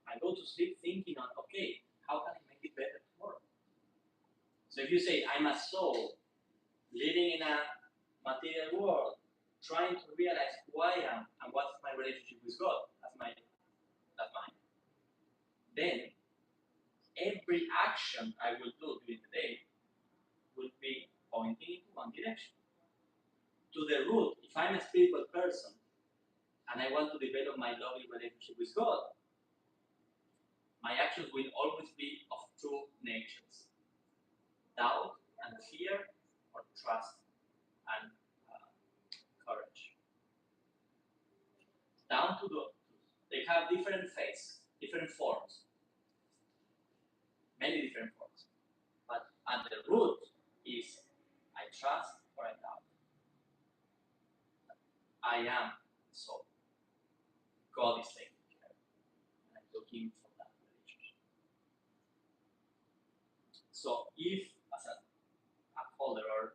And go to sleep thinking on, okay, how can I make it better tomorrow? So if you say, I'm a soul living in a material world, trying to realize who I am and what's my relationship with God, that's mine. Then every action I will do during the day will be pointing in one direction. To the root, if I'm a spiritual person and I want to develop my loving relationship with God, my actions will always be of two natures: doubt and fear, or trust and courage. Down to the, they have different faces, different forms, many different forms. But at the root is I trust or I doubt. I am soul. God is taking care, and I'm looking for that relationship. So if as an upholder or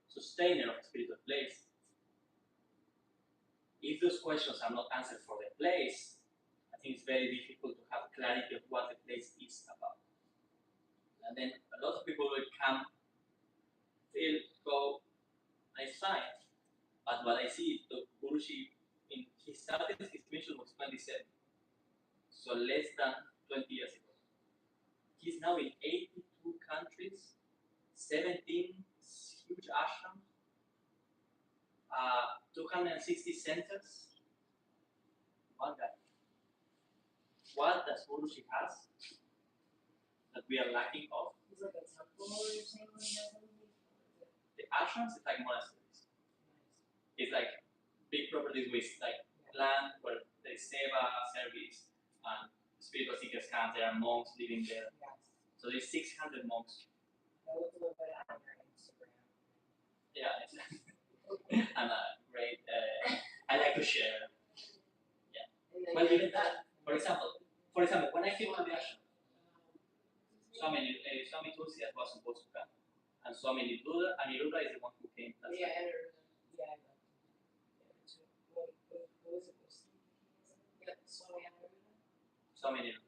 sustainer of a spiritual place, if those questions are not answered for the place, I think it's very difficult to have clarity of what the place is about. And then a lot of people will come, feel, go, nice fine. But what I see, the Guruji, he started his mission was 27, so less than 20 years ago. He's now in 82 countries, 17 huge ashrams, 260 centers. One guy. What does Guruji has that we are lacking of? It's like a temple or something. The ashrams is like monasteries. It's like big properties with like land where there is seva, service, and spiritual seekers come. There are monks living there. Yes. So there's 600 monks. I looked a little bit on your Instagram. Yeah, it's and great. I like to share. Yeah. Well, even that. For example, when I came to the ashram, Swami Tulsidas was supposed to come, and Swami Aniruddha is the one who came. Last Yeah, time. yeah. What was it? Yeah, Swami Swami Aniruddha.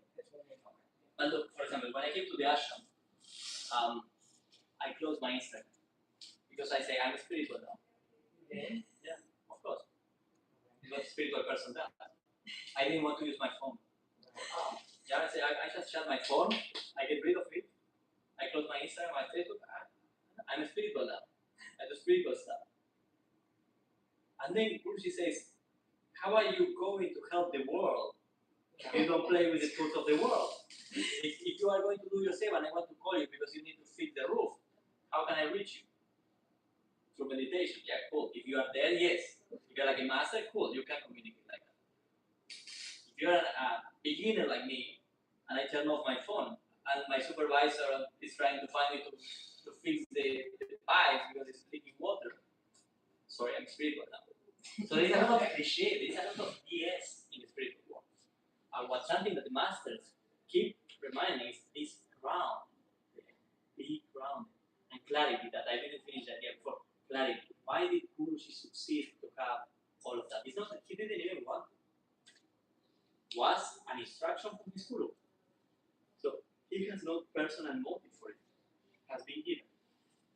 But look, for example, when I came to the ashram, I closed my Instagram because I say I'm a spiritual now. Yeah, of course. It's what a spiritual person does. I didn't want to use my phone. Yeah, I just shut my phone. I get rid of it. I close my Instagram, my Facebook. I'm a spiritual now. I do spiritual stuff. And then Guruji says, how are you going to help the world if you don't play with the tools of the world? If you are going to do your seva and I want to call you because you need to fix the roof, how can I reach you? Through meditation. Yeah, cool. If you are there, yes. If you're like a master, cool. You can communicate like that. If you're a beginner like me and I turn off my phone and my supervisor is trying to find me to fix the pipes because it's leaking water, sorry, I'm spiritual now. So there's a lot of cliche, there's a lot of BS in the spiritual world. And what's something that the masters keep reminding is this ground, be grounded, and clarity that I didn't finish that yet before. Clarity. Why did Guruji succeed to have all of that? It's not that he didn't even want it. It was an instruction from his guru. So he has no personal motive for it. It has been given.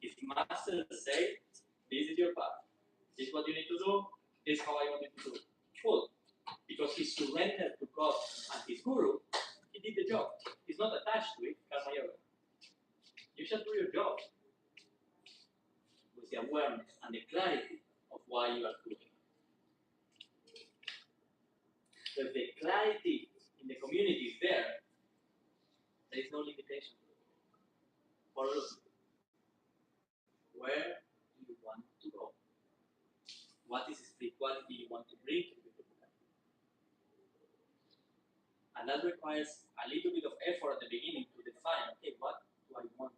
His master say, this is your path. This is what you need to do. This is how I want you to do it. Cool. Because he surrendered to God and his guru, he did the job. He's not attached to it, karma yoga. You should do your job with the awareness and the clarity of why you are doing it. So if the clarity in the community is there, there is no limitation to it. Follow where do you want to go? What is spirituality you want to bring to the people? And that requires a little bit of effort at the beginning to define, okay, what do I want?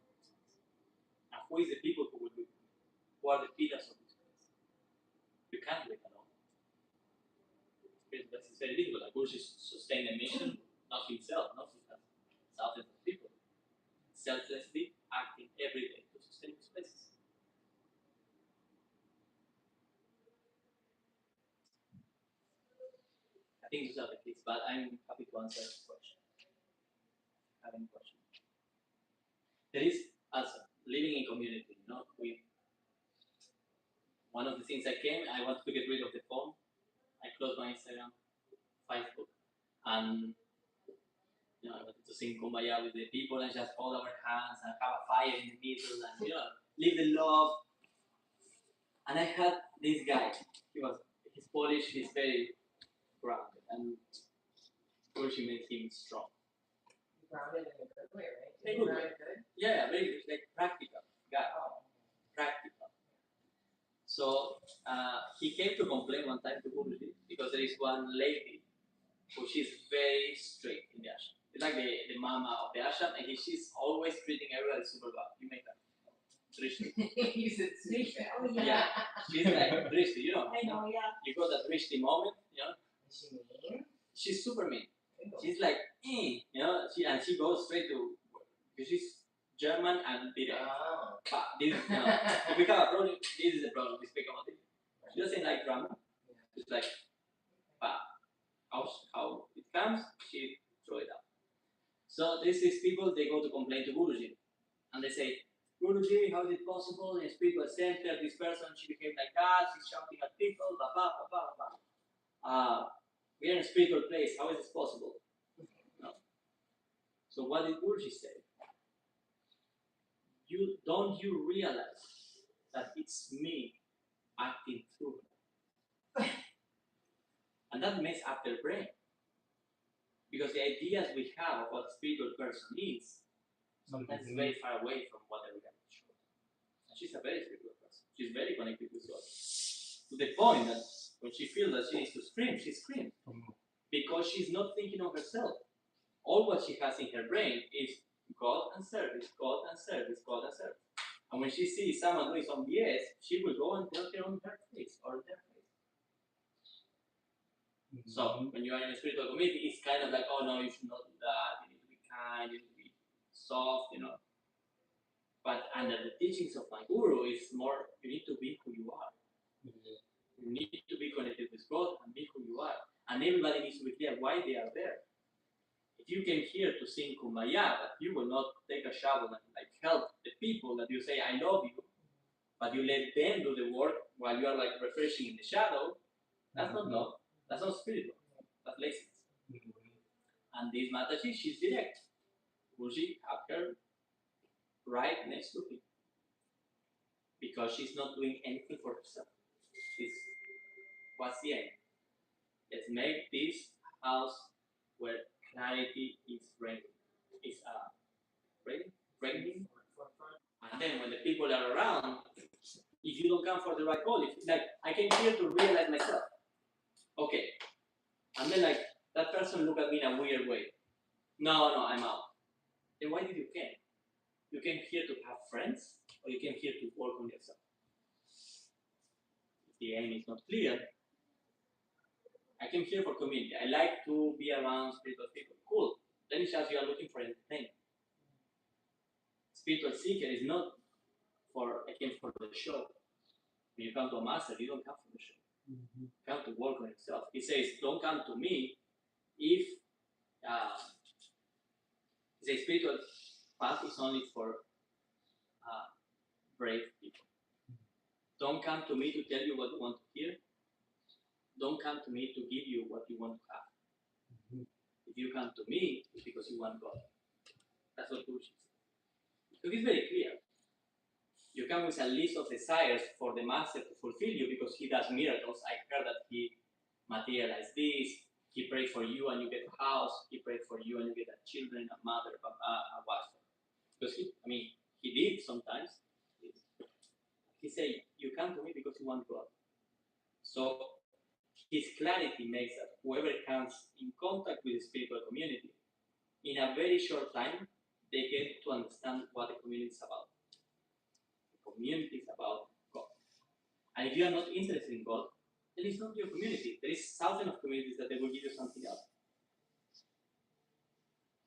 And who is the people who will do it? Who are the pillars of this place? You can't do it alone. It's very difficult. Like Bush is sustain a mission, not himself, not his thousands of people. Selflessly acting every day to sustain these places. I think those are the keys, but I'm happy to answer this question. Having questions. There is also living in community, with one of the things I wanted to get rid of the phone. I closed my Instagram, Facebook, and I wanted to sing Kumbaya with the people and just hold our hands and have a fire in the middle and live the love. And I had this guy. He's Polish. He's very grounded, and Polish made him strong. Grounded in a good way, right? In a good way. Good? Yeah, very good. Like practical guy. Oh. Practical. So he came to complain one time to Guruji because there is one lady who she's very strict in the ashram. It's like the mama of the ashram, and she's always treating everybody super bad. You make that. Drishti. You said sweet. Oh Yeah. She's like Drishti, I know, yeah. You got that Drishti moment, Is she mean? She's super mean. Ew. She's like, she goes straight to, because she's German and direct. Oh. But this, if we have a problem, this is the problem. We speak about it. She doesn't like drama. Yeah. It's like, but how it comes, she throw it out. So these people, they go to complain to Guruji, and they say, Guruji, how is it possible in a spiritual center? This person, she became like that. She's shouting at people. Blah blah blah blah blah. We are in a spiritual place. How is this possible? No. So what did Guruji say? Don't you realize that it's me acting through her? And that messes up their brain. Because the ideas we have of what a spiritual person is sometimes very far away from what the reality shows. And she's a very spiritual person. She's very connected with God. To the point that when she feels that she needs to scream, she screams. Because she's not thinking of herself. All what she has in her brain is God and service, God and service, God and service. And when she sees someone doing some BS, she will go and tell her on her face or their face. Mm-hmm. So when you are in a spiritual community, it's kind of like, oh no, you should not do that. You need to be kind, you need to be soft, But under the teachings of my guru, it's more, you need to be who you are. Mm-hmm. You need to be connected with God and be who you are. And everybody needs to be clear why they are there. If you came here to sing Kumbaya, but you will not take a shovel and help the people that you say, I love you, but you let them do the work while you are refreshing in the shadow, that's not love. That's not spiritual. That's laziness. Mm-hmm. And this Mataji, she's direct. Guruji had her right next to him. Because she's not doing anything for herself. What's the aim? Let's make this house where clarity is reigning. Reigning. And then when the people are around, if you don't come for the right goal, I came here to realize myself. Okay. And then that person look at me in a weird way. No, I'm out. Then why did you come? You came here to have friends, or you came here to work on yourself? If the aim is not clear, I came here for community. I like to be around spiritual people. Cool. Let me just you are looking for entertainment. Spiritual seeker is not I came for the show. When you come to a master, you don't come for the show. Mm-hmm. You come to work on yourself. He says, don't come to me if the spiritual path is only for brave people. Mm-hmm. Don't come to me to tell you what you want to hear. Don't come to me to give you what you want to have. Mm-hmm. If you come to me, it's because you want God. That's what Bush is. So it's very clear. You come with a list of desires for the master to fulfill you because he does miracles. I heard that he materialized this. He prayed for you and you get a house. He prayed for you and you get a children, a mother, a wife. Because he did sometimes. He said, you come to me because you want God. So his clarity makes that whoever comes in contact with the spiritual community, in a very short time, they get to understand what the community is about. The community is about God. And if you are not interested in God, then it's not your community. There is thousands of communities that they will give you something else.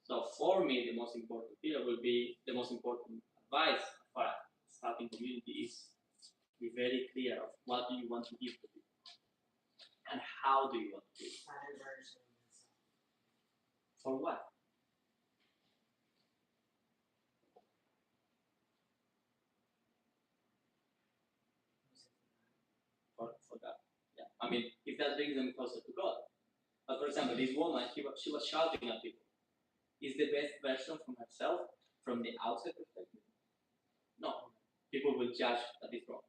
So for me, the most important pillar will be the most important advice for a starting community is be very clear of what do you want to give to people and how do you want to give. For what? For that. Yeah. I mean, if that brings them closer to God. But for example, this woman, she was shouting at people. Is the best version from herself from the outside perspective? No. People will judge that it's wrong.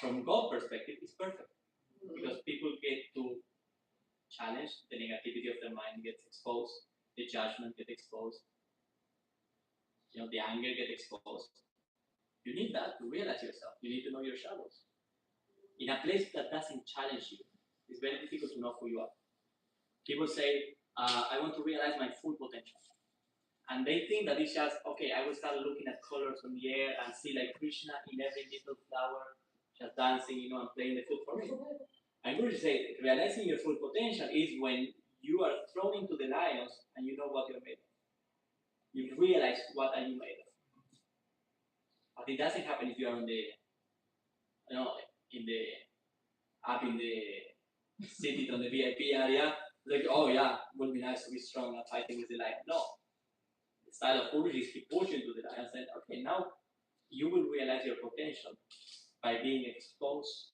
From God's perspective, it's perfect. Because people get to challenge, the negativity of their mind gets exposed, the judgment gets exposed, the anger gets exposed. You need that to realize yourself. You need to know your shadows. In a place that doesn't challenge you, it's very difficult to know who you are. People say, I want to realize my full potential. And they think that it's just, okay, I will start looking at colors on the air and see like Krishna in every little flower, just dancing, and playing the flute for me. I'm going to say, realizing your full potential is when you are thrown into the lions and you know what you're made of. You realize what are you made of. But it doesn't happen if you are in the seated on the VIP area, like, oh yeah, it would be nice to be strong and fighting with the lion. No. The style of courage is keep pushing to the lion and saying, okay, now you will realize your potential by being exposed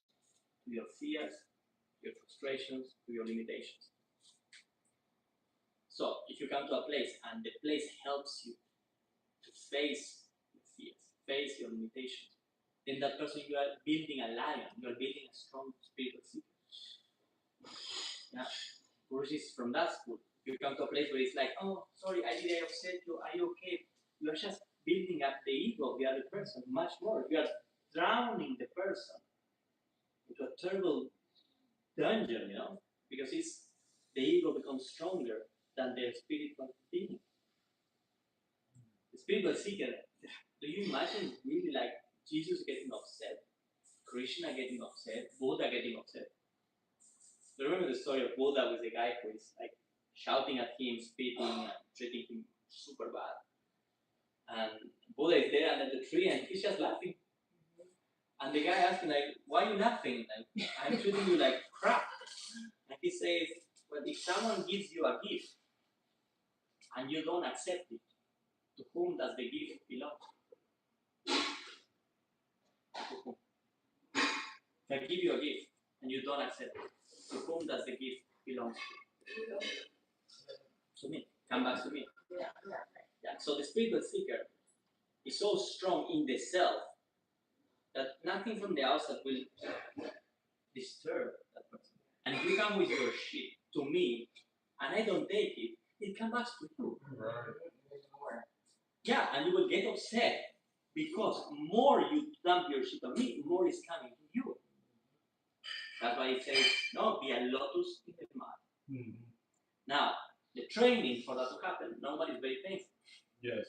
to your fears, your frustrations, to your limitations. So if you come to a place and the place helps you to face your fears, face your limitations, then that person, you are building a lion, you are building a strong spiritual seeker. Yeah. Courage is from that school. If you come to a place where it's like, oh, sorry, I upset you, are you okay? You are just building up the ego of the other person much more. You are drowning the person into a terrible dungeon, because the ego becomes stronger than the spiritual being. The spiritual seeker, do you imagine really like Jesus getting upset, Krishna getting upset, Buddha getting upset? Do you remember the story of Buddha with the guy who is like shouting at him, spitting, and treating him super bad? And Buddha is there under the tree and he's just laughing. And the guy asking like, why are you laughing? Like, I'm treating you like crap. And he says, well, if someone gives you a gift and you don't accept it, to whom does the gift belong? To whom? If I give you a gift and you don't accept it, to whom does the gift belong to? To me. Come back to me. Yeah. So the spiritual seeker is so strong in the self that nothing from the outside will disturb that person. And if you come with your shit to me and I don't take it, it comes back to you. Yeah, and you will get upset because more you dump your shit on me, more is coming to you. That's why it says, no, be a lotus in the mud. Mm-hmm. Now, the training for that to happen normally is very painful. Yes.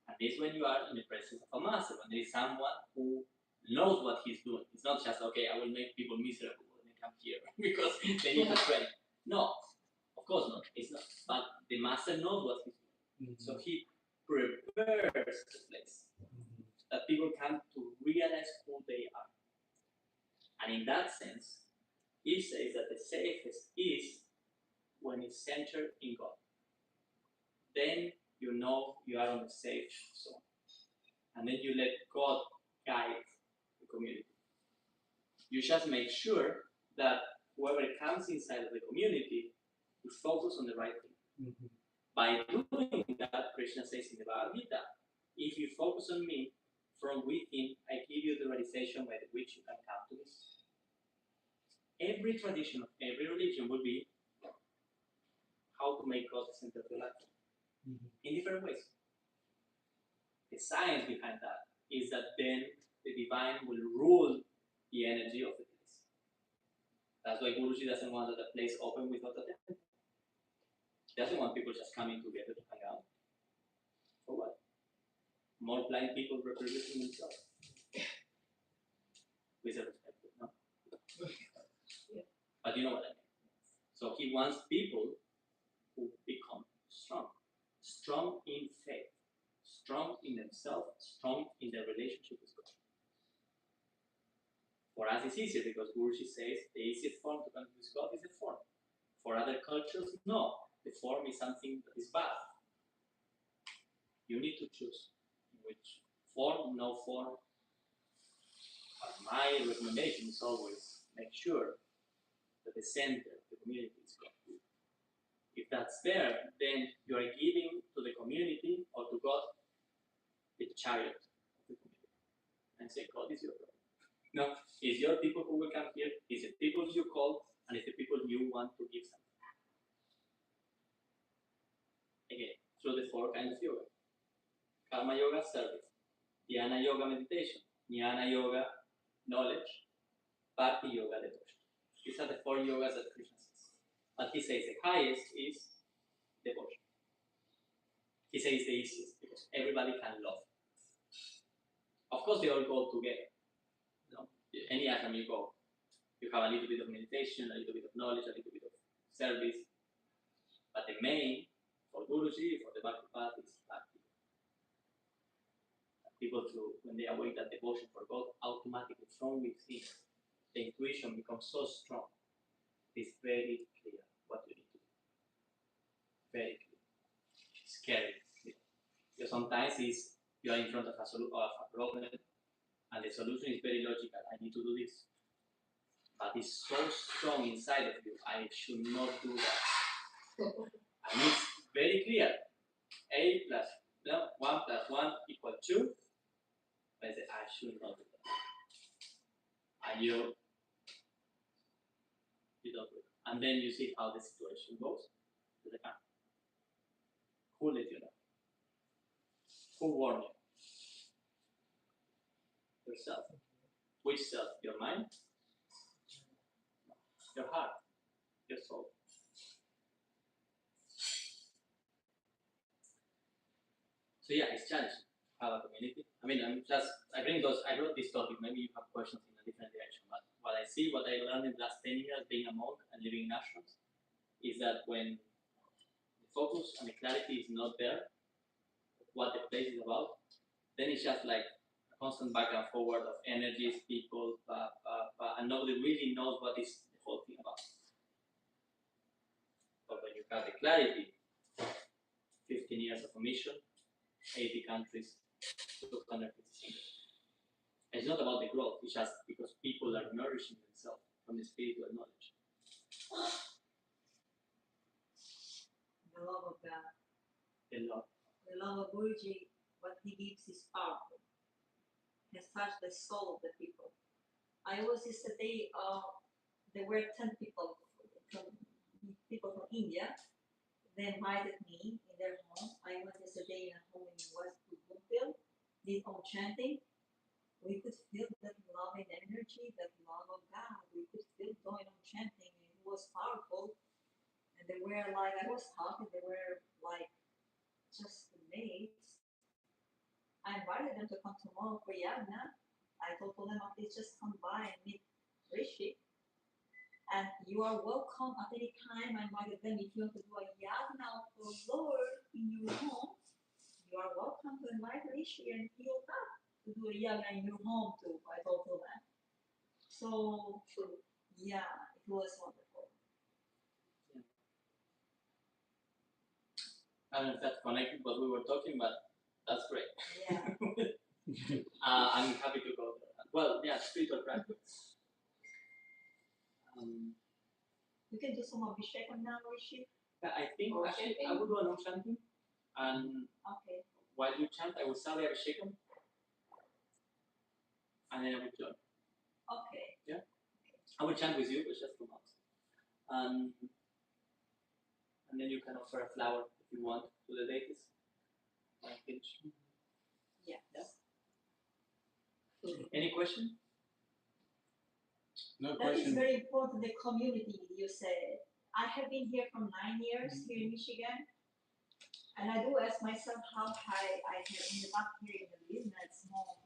And this when you are in the presence of a master, when there is someone who knows what he's doing. It's not just, okay, I will make people miserable when they come here because they need to train. No, of course not. It's not. But the master knows what he's doing. Mm-hmm. So he prepares the place that people come to realize who they are. And in that sense, he says that the safest is when it's centered in God. Then you know you are on the safe zone. And then you let God guide the community. You just make sure that whoever comes inside of the community is focused on the right thing. Mm-hmm. By doing that, Krishna says in the Bhagavad Gita, if you focus on me, from within I give you the realization by which you can come to this. Every tradition of every religion would be how to make God the center of your life. Mm-hmm. In different ways. The science behind that is that then the divine will rule the energy of the place. That's why Guruji doesn't want that the place open without a temple. He doesn't want people just coming together to hang out. For what? More blind people reproducing themselves. With respect, no? But you know what I mean. So he wants people who become strong. Strong in faith. Strong in themselves. Strong in their relationship with God. For us it's easier because Guruji says the easiest form to connect with God is the form. For other cultures, no. The form is something that is bad. You need to choose which form, no form. But my recommendation is always make sure that the center of the community is God. If that's there, then you are giving to the community or to God the chariot of the community. And say, God is your God. No, it's your people who will come here, it's the people you call, and it's the people you want to give something. Again, through the 4 kinds of yoga. Karma yoga, service. Dhyana yoga, meditation. Jnana yoga, knowledge. Bhakti yoga, devotion. These are the 4 yogas that Krishna says. But he says the highest is devotion. He says the easiest because everybody can love. Of course, they all go together. You know, any ashram you go, you have a little bit of meditation, a little bit of knowledge, a little bit of service. But the main for Guruji, for the Bhakti path, is Bhakti. People, through when they awake that devotion for God, automatically from within, the intuition becomes so strong. It's very clear what you need to do. Very clear. Scary. Because sometimes you are in front of a problem, and the solution is very logical. I need to do this. But it's so strong inside of you, I should not do that. And it's very clear. 1 plus 1 equals 2. But I say, I should not do that. And you don't do it. And then you see how the situation goes to the camp. Who let you know? Who warned you? Yourself. Which self? Your mind? Your heart? Your soul? So yeah, it's challenging to have a community. I mean, I wrote this topic, maybe you have questions in a different direction, but what I see, what I learned in the last 10 years being a monk and living in ashrams, is that when the focus and the clarity is not there, what the place is about, then it's just like a constant back and forward of energies, people, and nobody really knows what is the whole thing about. But when you have the clarity, 15 years of a mission, 80 countries, 250 centers. It's not about the growth, it's just because people are nourishing themselves from the spiritual knowledge. The love of God. The love. The love of Guruji, what he gives is powerful. Has touched the soul of the people. I was yesterday, there were 10 people from India. They invited me in their home. I went yesterday in a home in West Bloomfield, did home chanting. We could feel that loving energy, that love of God. We could feel going on chanting. It was powerful. And they were like, I was talking, they were like just amazed. I invited them to come tomorrow for Yagna. I told them, at least just come by and meet Rishi. And you are welcome at any time. I invited them, if you want to do a Yagna for Lord in your home, you are welcome to invite Rishi and he'll come to do a Yagna in your home too. I told them. So, yeah, it was wonderful. I don't know if that's connected what we were talking, but that's great. Yeah. I'm happy to go there. Well, yeah, spiritual practice. You can do some Abhishekam now, Rishi. I think actually I will do an chanting, and Okay. while you chant, I will start the Abhishekam, and then I will join. Okay. Yeah? I will chant with you, but just 2 months. And then you can offer a flower if you want to the deities. And finish. Yes. Yeah. Any question? No That is question. very important, the community, you said. I have been here for 9 years here in Michigan, and I do ask myself how high I have ended up here in the business home.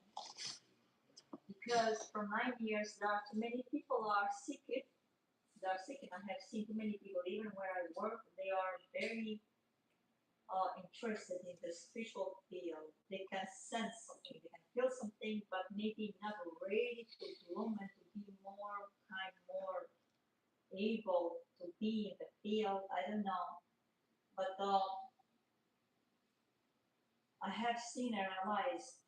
Because for 9 years, there are too many people are sick. They are sick, and I have seen too many people, even where I work, they are very interested in the spiritual field. They can sense something, they can feel something, but maybe not ready to bloom and to be more kind, more able to be in the field. I don't know, but I have seen and realized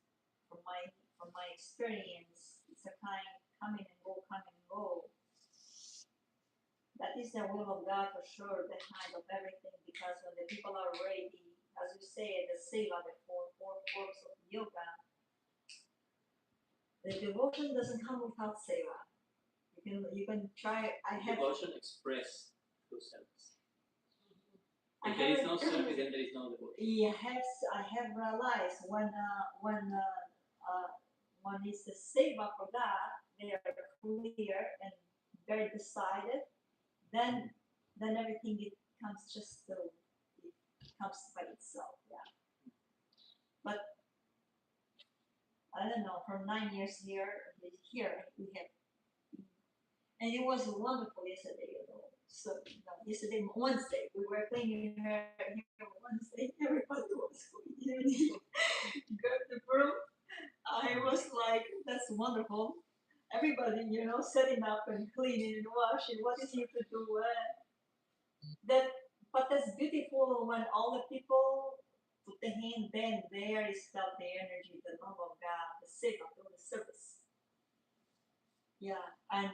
from my experience, it's a kind coming and go, coming and go. That is the will of God for sure behind of everything, because when the people are ready, as you say, the seva, the four forms of yoga, the devotion doesn't come without seva. You can try. Devotion expressed through service. I If there is have no service, then there is no devotion. I have realized when one is the seva for God, they are clear and very decided. Then everything it comes just so it comes by itself. Yeah. But I don't know. From 9 years here we have, and it was wonderful yesterday. So yesterday Wednesday we were cleaning here Wednesday. Everybody was cleaning. Got the broom. I was like, that's wonderful. Everybody, setting up and cleaning and washing. What is here to do? But that's beautiful when all the people put the hand. Then there is felt the energy, the love of God, the seva, the service. Yeah, and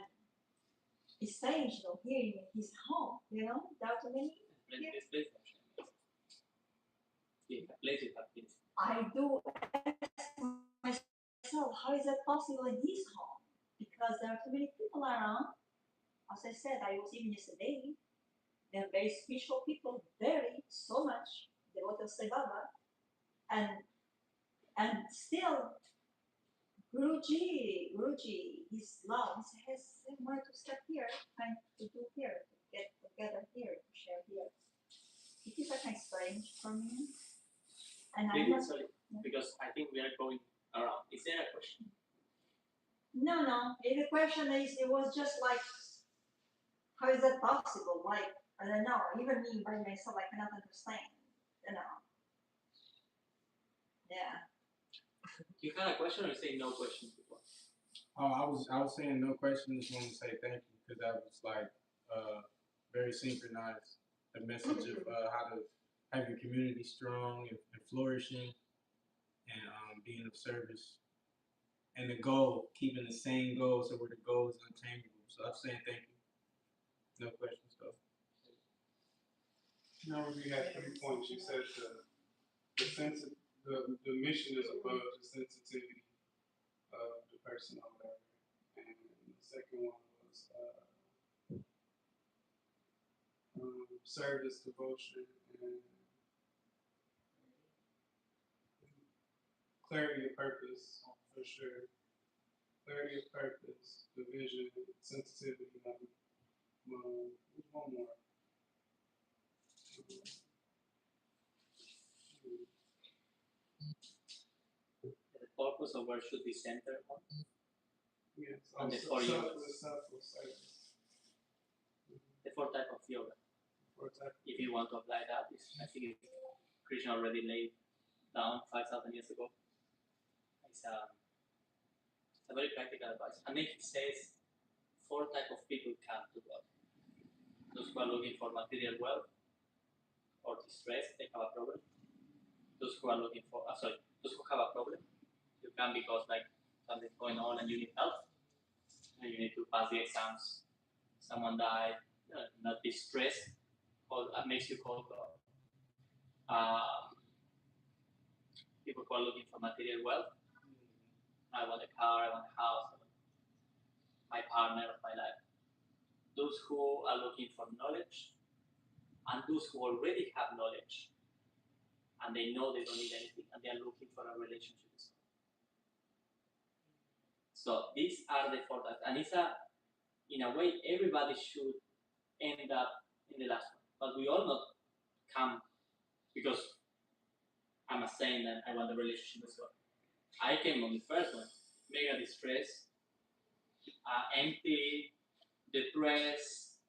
it's strange, here in his home. There are too many. This place actually. Yeah, place it up. I do ask myself, how is that possible in his home? Because there are too many people around. As I said, I was even yesterday. They're very spiritual people, very so much devoted to Sai Baba, and still Guruji, his love, he has wanted to step here, kind to do here, to get together here, to share here. It is a kind of strange for me. And Sorry, because I think we are going around. Is there a question? No. The question is, it was just like, how is that possible? Like, I don't know. Even me by myself, I cannot understand. Yeah. You had a question or say no question before? Oh, I was saying no question. Just wanted to say thank you because that was like very synchronized. The message of how to have your community strong and flourishing, and being of service, and the goal, keeping the same goal, so where the goal is unchangeable. So I'm saying thank you. No questions though. No, we had 3 points. You said the mission is above the sensitivity of the person or whatever. And the second one was service, devotion, and clarity of purpose, for sure. Clarity of purpose, the vision, sensitivity. There's one more. The purpose of where should be centered on? Yes. And the 4 service. The 4 type of yoga. If you want to apply that, I think Krishna already laid down 5,000 years ago. It's a very practical advice. And then he says 4 type of people come to God. Those who are looking for material wealth or distress, they have a problem. Those who are looking for, those who have a problem, you come because like something's going on and you need help, and you need to pass the exams. Someone died, not distress, makes you call God. People who are looking for material wealth. I want a car, I want a house, I want my partner of my life. Those who are looking for knowledge, and those who already have knowledge, and they know they don't need anything, and they are looking for a relationship with God. So these are the 4 types, and it's a in a way, everybody should end up in the last one. But we all not come because I'm a saint and I want the relationship as well. I came on the first one, mega distressed, empty, depressed.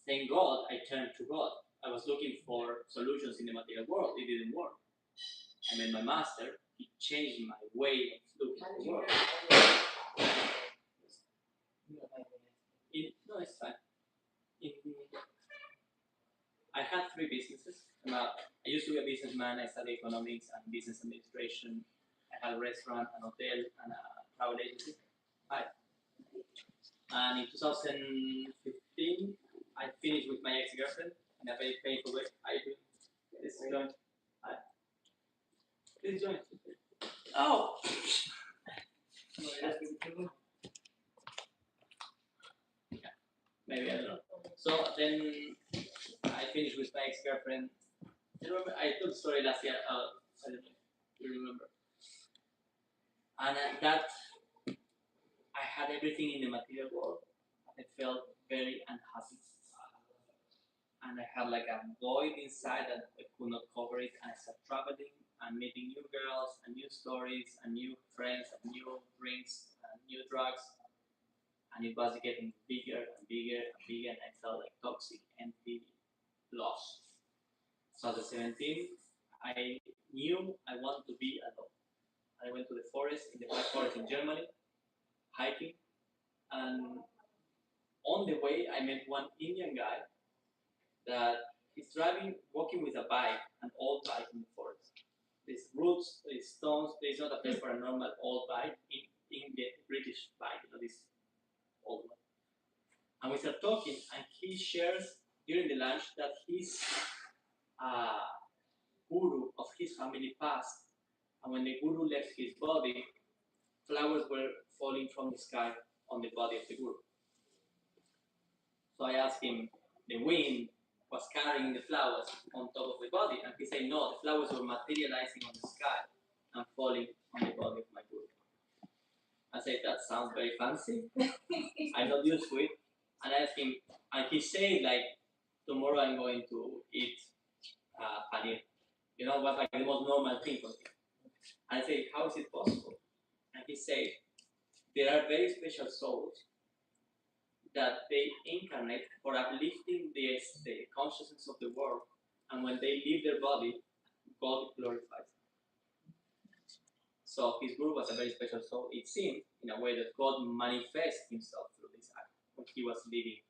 Thank God I turned to God. I was looking for solutions in the material world. It didn't work. I met my master. He changed my way of looking at the world. No, it's fine. I had 3 businesses. I used to be a businessman. I studied economics and business administration. I had a restaurant, an hotel, and a travel agency. And in 2015, I finished with my ex-girlfriend in a very painful way. This joint. This joint. Oh! Maybe, I don't know. So then I finished with my ex-girlfriend. I told the story last year. I don't know if you remember. And that I had everything in the material world. I felt very unhappy. And I had like a void inside that I could not cover it. And I started traveling and meeting new girls and new stories and new friends and new drinks and new drugs. And it was getting bigger and bigger and bigger, and I felt like toxic, empty, lost. 2017, I knew I wanted to be alone. I went to the forest, in the Black Forest in Germany, hiking, and on the way I met one Indian guy that is walking with a bike, an old bike in the forest. There's roots, there's stones, there's not a place for a normal old bike in the British bike, this old one. And we start talking, and he shares during the lunch that his guru of his family passed. And when the guru left his body, flowers were falling from the sky on the body of the guru. So I asked him, the wind was carrying the flowers on top of the body, and he said, no, the flowers were materializing on the sky and falling on the body of my guru. I said, that sounds very fancy. I'm not used to it. And I asked him, and he said, like, tomorrow I'm going to eat paneer. Was like the most normal thing for him. And I said, how is it possible? And he said, there are very special souls that they incarnate for uplifting the consciousness of the world, and when they leave their body, God glorifies them. So his guru was a very special soul. It seemed, in a way, that God manifests himself through this act when he was leaving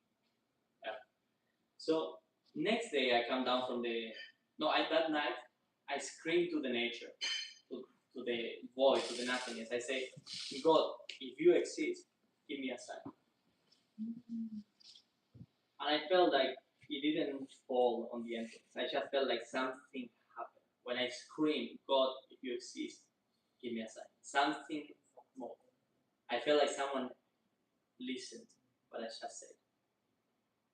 Earth. So next day I come down from that night I screamed to the nature, to the void, to the nothingness. I say, God, if you exist, give me a sign. And I felt like it didn't fall on the entrance. I just felt like something happened. When I screamed, God, if you exist, give me a sign. Something more. I felt like someone listened, but I just said.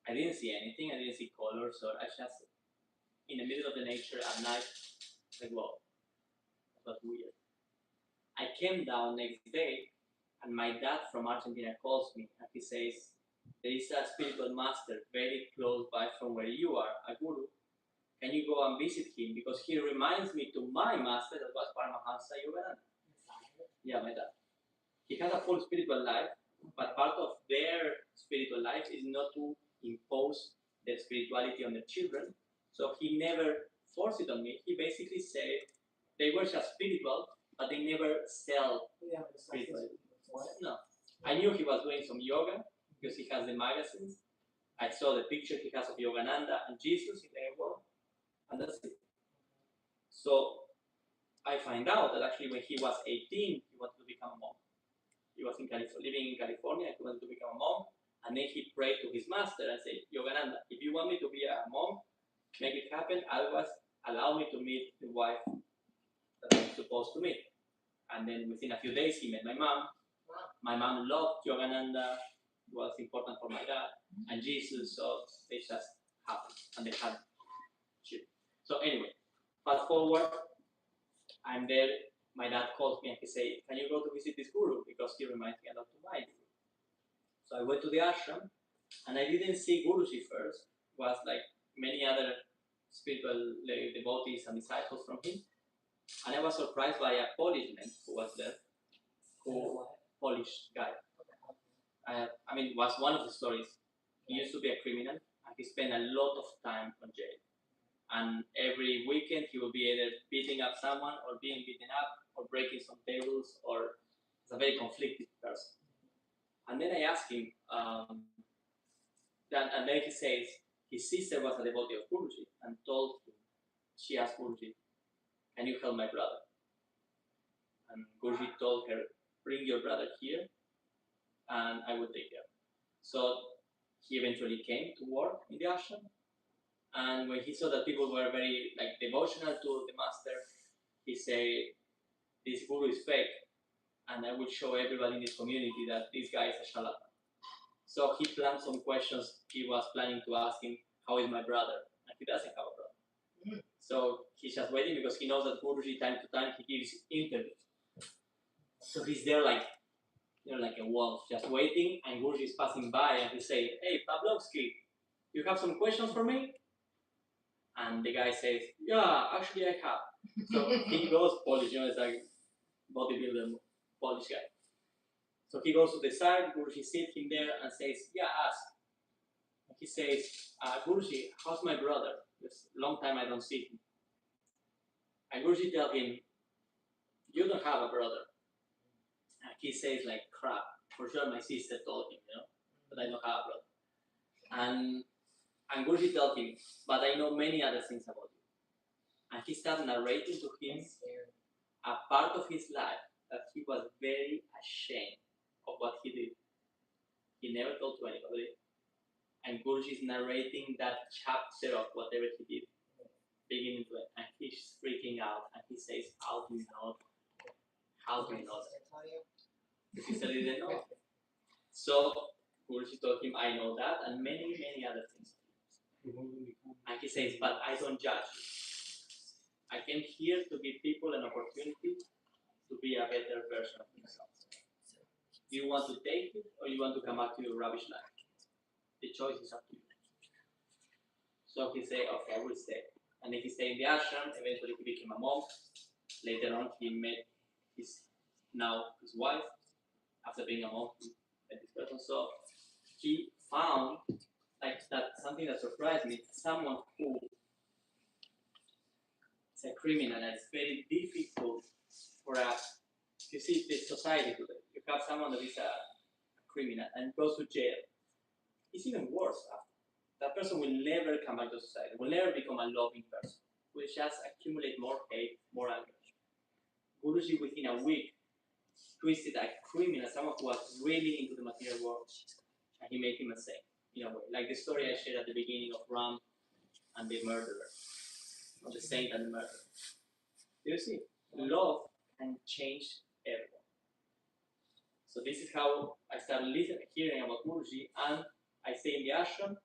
I didn't see anything. I didn't see colors, or I just, in the middle of the nature at night, like, wow, that was weird. I came down next day, and my dad from Argentina calls me, and he says, there is a spiritual master very close by from where you are, a guru. Can you go and visit him? Because he reminds me to my master, that was Paramahansa Yogananda. Yeah, my dad. He has a full spiritual life, but part of their spiritual life is not to impose their spirituality on their children. So he never forced it on me. He basically said they were just spiritual, but they never sell spirituality. No. I knew he was doing some yoga because he has the magazines. I saw the picture he has of Yogananda and Jesus in the world, and that's it. So I find out that actually when he was 18, he wanted to become a monk. He was living in California, he wanted to become a monk, and then he prayed to his master and said, Yogananda, if you want me to be a monk, make it happen, otherwise allow me to meet the wife that I'm supposed to meet. And then within a few days, he met my mom. My mom loved Yogananda, it was important for my dad, and Jesus, so they just happened, and they had children. So anyway, fast forward, I'm there, my dad calls me and he says, can you go to visit this guru? Because he reminds me a lot to my guru. So I went to the ashram, and I didn't see Guruji first. It was like many other spiritual devotees and disciples from him. And I was surprised by a Polish man who was there, Polish guy. I mean, it was one of the stories. He used to be a criminal, and he spent a lot of time on jail. And every weekend he will be either beating up someone or being beaten up or breaking some tables, or it's a very conflicted person. And then I asked him, and then he says his sister was a devotee of Guruji and told him, she asked Guruji, can you help my brother? And Guruji told her, bring your brother here and I will take care. So he eventually came to work in the ashram. And when he saw that people were very devotional to the master, he said, this guru is fake, and I will show everybody in this community that this guy is a charlatan. So he planned some questions. He was planning to ask him, how is my brother? And he doesn't have a brother. So he's just waiting because he knows that Guruji time to time he gives interviews. So he's there like a wolf, just waiting, and Guruji is passing by and he says, hey, Pavlovsky, you have some questions for me? And the guy says, yeah, actually I have. So he goes Polish, it's like bodybuilder, Polish guy. So he goes to the side, Guruji sits him there and says, yeah, ask. And he says, Guruji, how's my brother? It's a long time I don't see him. And Guruji tells him, you don't have a brother. And he says like, crap, for sure my sister told him, but I don't have a brother. And Guruji tells him, but I know many other things about you. And he started narrating to him a part of his life that he was very ashamed of what he did. He never told to anybody. And Guruji is narrating that chapter of whatever he did, beginning to it. And he's freaking out. And he says, how do you know that? How do you know that? The sister didn't know. So Guruji told him, I know that, and many, many other things. And he says, but I don't judge you. I came here to give people an opportunity to be a better version of themselves. Do you want to take it, or you want to come back to your rubbish life? The choice is up to you. So he said, okay, I will stay. And then he stayed in the ashram. Eventually he became a monk. Later on he met his wife. After being a monk, he met this person. So he found that something that surprised me, someone who is a criminal, and it's very difficult for us to see the society today. You have someone that is a criminal and goes to jail. It's even worse after. That person will never come back to society, will never become a loving person, will just accumulate more hate, more anger. Guruji within a week twisted a criminal, someone who was really into the material world, and he made him a saint. In a way, like the story I shared at the beginning of Ram and the murderer, or the saint and the murderer. Do you see? Love can change everyone. So this is how I started hearing about Guruji, and I stayed in the ashram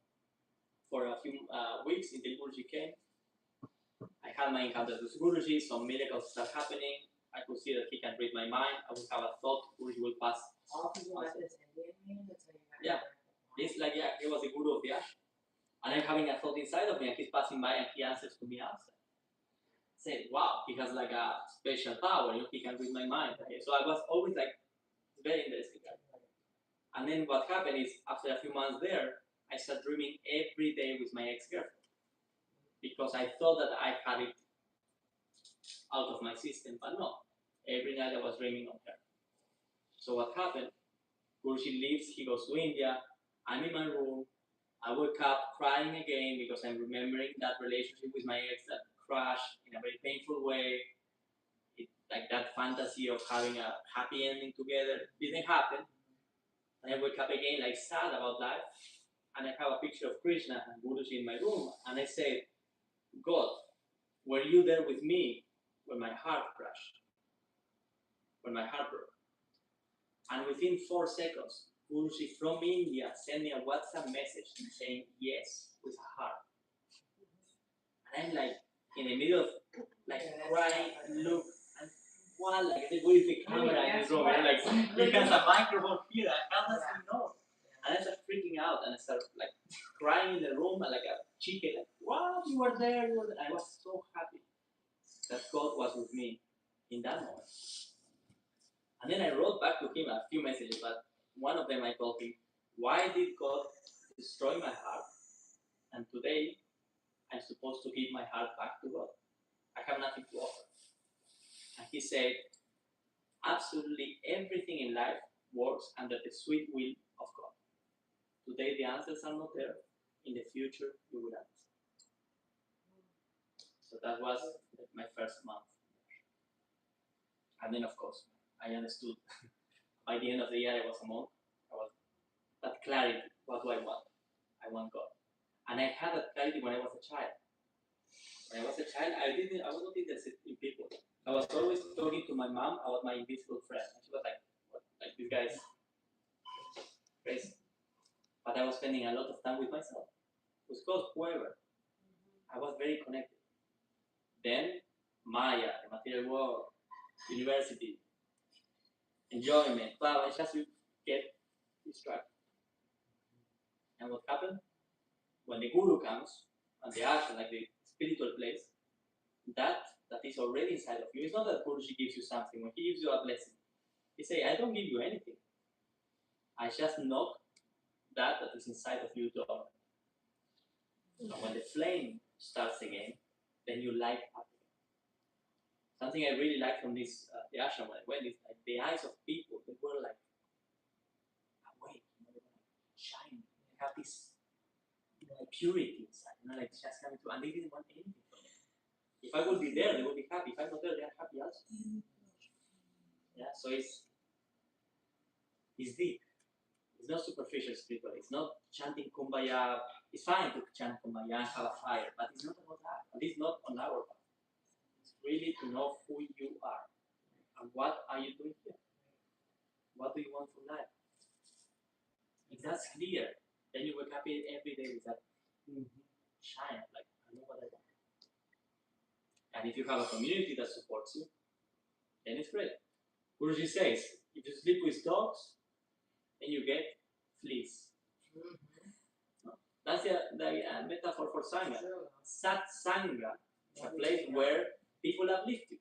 for a few weeks until Guruji came. I had my encounters with Guruji, some miracles start happening. I could see that he can read my mind. I would have a thought, Guruji will pass. Yeah. It's like, yeah, he was the guru of the ashram. And I'm having a thought inside of me, and he's passing by and he answers to me outside. I said, wow, he has like a special power, he can read my mind. So I was always like, very interesting. And then what happened is, after a few months there, I started dreaming every day with my ex-girlfriend. Because I thought that I had it out of my system, but no. Every night I was dreaming of her. So what happened? Guruji leaves, he goes to India. I'm in my room. I wake up crying again because I'm remembering that relationship with my ex that crashed in a very painful way. Like that fantasy of having a happy ending together didn't happen. And I wake up again like sad about life. And I have a picture of Krishna and Guruji in my room. And I say, God, were you there with me when my heart crashed? When my heart broke? And within 4 seconds, Guruji from India sent me a WhatsApp message saying yes with a heart. And I'm like in the middle of crying, look, and what, with the camera in his room, he has a microphone here, how does he know? freaking out and I started like crying in the room and like a chicken, like, wow, you were there, you were there. I was so happy that God was with me in that moment. And then I wrote back to him a few messages, but one of them I told him, why did God destroy my heart? And today I'm supposed to give my heart back to God. I have nothing to offer. And he said, absolutely everything in life works under the sweet will of God. Today the answers are not there. In the future you will understand. So that was my first month. And then of course I understood. By the end of the year I was a monk. I was that clarity. What do I want? I want God. And I had that clarity when I was a child. When I was a child, I was not interested in people. I was always talking to my mom about my invisible friend. And she was like, what? Like this guy's crazy. But I was spending a lot of time with myself. With God, whoever. I was very connected. Then Maya, the material world, university, enjoyment, blah, I just get distracted. And what happened? When the guru comes, and the action, like the spiritual place, that is already inside of you. It's not that Guruji gives you something. When he gives you a blessing, he say, I don't give you anything. I just knock that is inside of you dormant. And when the flame starts again, then you light up again. Something I really like from this the ashram when I went is like the eyes of people. They were like awake, they were like shining. They have this purity inside, like just coming through, and they didn't want anything from me. If I would be there, they would be happy. If I'm not there, they are happy also. Yeah, so it's deep. It's not superficial spiritual. It's not chanting kumbaya. It's fine to chant kumbaya and have a fire, but it's not about that. At least not on our part. It's really to know who you are and what are you doing here. What do you want from life? If that's clear, then you wake up every day with that shine. Like, I know what I want. And if you have a community that supports you, then it's great. Guruji says, if you sleep with dogs, then you get fleas. That's the metaphor for Sangha. Sat Sangha is a place where people uplift you.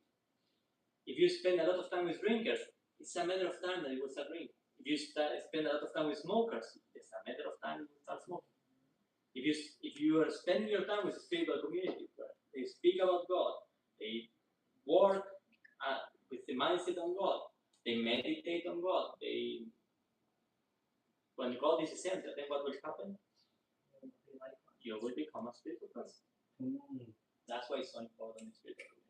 If you spend a lot of time with drinkers, it's a matter of time that you will start drinking. If you spend a lot of time with smokers, it's a matter of time you will start smoking. If you are spending your time with a spiritual community where they speak about God, they work with the mindset on God, they meditate on God, when God is the center, then what will happen? You will become a spiritual person. That's why it's so important in spiritual community.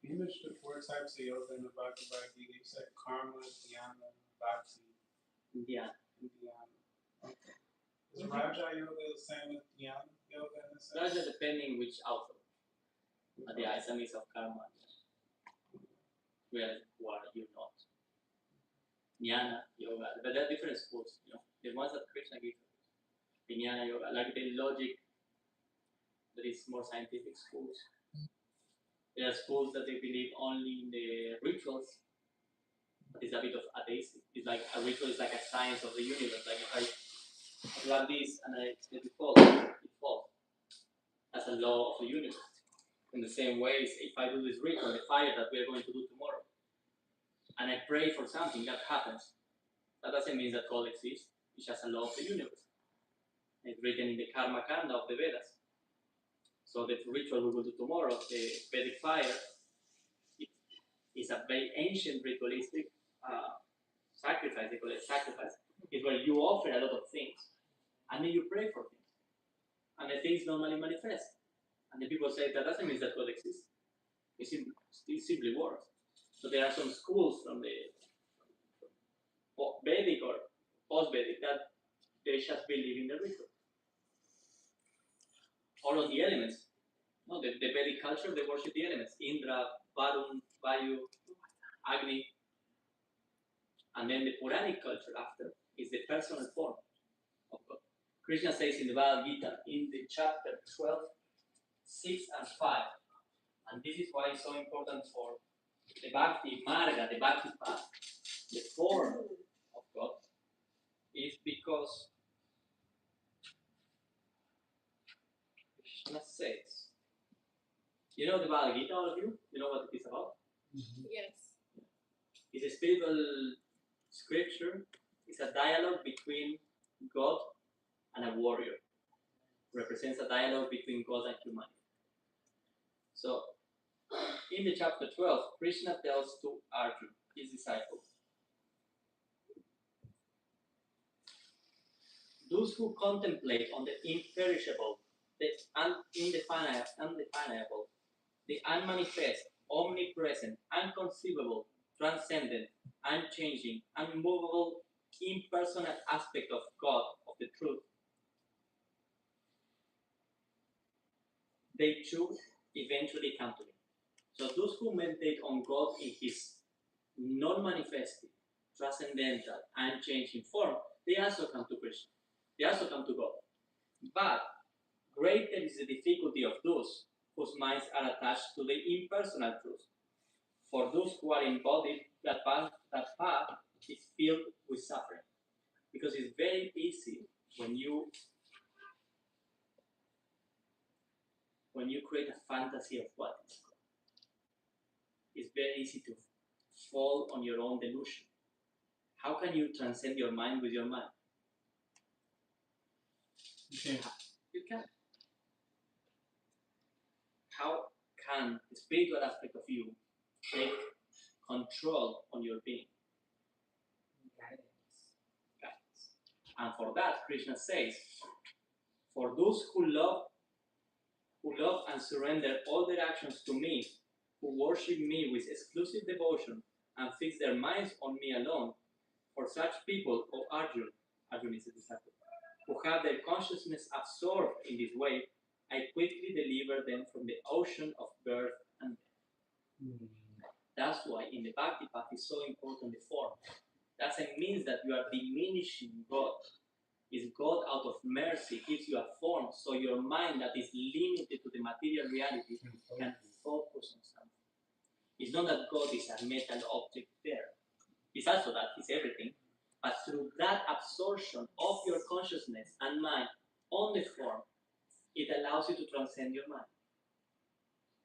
You mentioned the 4 types of yoga in the Bhagavad Gita. You said karma, dhyana, bhakti, Yeah. Okay. Is Raja Yoga the same as Dhyana Yoga in the sense? Raja depending which author. The Isamis of karma. Where are you not? Jnana Yoga. But there are different schools, The ones that Krishna gives us. The Jnana Yoga, like the logic, there is more scientific schools. There are schools that they believe only in the rituals. It's a bit of atheistic. It's like a ritual is like a science of the universe. Like if I grab this and I let it fall, it falls. That's a law of the universe. In the same way, if I do this ritual, the fire that we are going to do tomorrow, and I pray for something that happens, that doesn't mean that God exists. It's just a law of the universe. It's written in the Karma Kanda of the Vedas. So the ritual we will do tomorrow, the Vedic fire, is a very ancient ritualistic sacrifice. They call it sacrifice. It's where you offer a lot of things, and then you pray for things, and the things normally manifest. And the people say that doesn't mean that God exists. It simply works. So there are some schools from the Vedic or post-Vedic that they just believe in the ritual. All of the elements. No, the Vedic culture, they worship the elements. Indra, Varun, Vayu, Agni. And then the Puranic culture after is the personal form of God. Krishna says in the Bhagavad Gita, in the chapter 12, 6 and 5, and this is why it's so important for the Bhakti Marga, the Bhakti path, the form of God, is because Krishna says, you know the Bhagavad Gita, all of you? You know what it is about? Yes. It's a spiritual scripture. It's a dialogue between God and a warrior. Represents a dialogue between God and humanity. So, in the chapter 12, Krishna tells to Arjuna, his disciple, those who contemplate on the imperishable, the undefinable, the unmanifest, omnipresent, unconceivable, transcendent, unchanging, unmovable, impersonal aspect of God, of the truth, they too eventually come to me. So those who meditate on God in his non-manifested, transcendental, unchanging form, they also come to Krishna. They also come to God. But greater is the difficulty of those whose minds are attached to the impersonal truth. For those who are embodied, that path is filled with suffering. Because it's very easy when you create a fantasy of what is God. It's very easy to fall on your own delusion. How can you transcend your mind with your mind? You can't. How can the spiritual aspect of you take control on your being? Guidance. And for that, Krishna says, for those who love and surrender all their actions to me, who worship me with exclusive devotion and fix their minds on me alone, for such people, O Arjuna is a disciple, who have their consciousness absorbed in this way, I quickly deliver them from the ocean of birth and death. That's why in the Bhakti path is so important the form. Doesn't mean that you are diminishing God. Is God out of mercy gives you a form so your mind that is limited to the material reality can focus on something. It's not that God is a metal object there. It's also that He's everything. But through that absorption of your consciousness and mind on the form, it allows you to transcend your mind.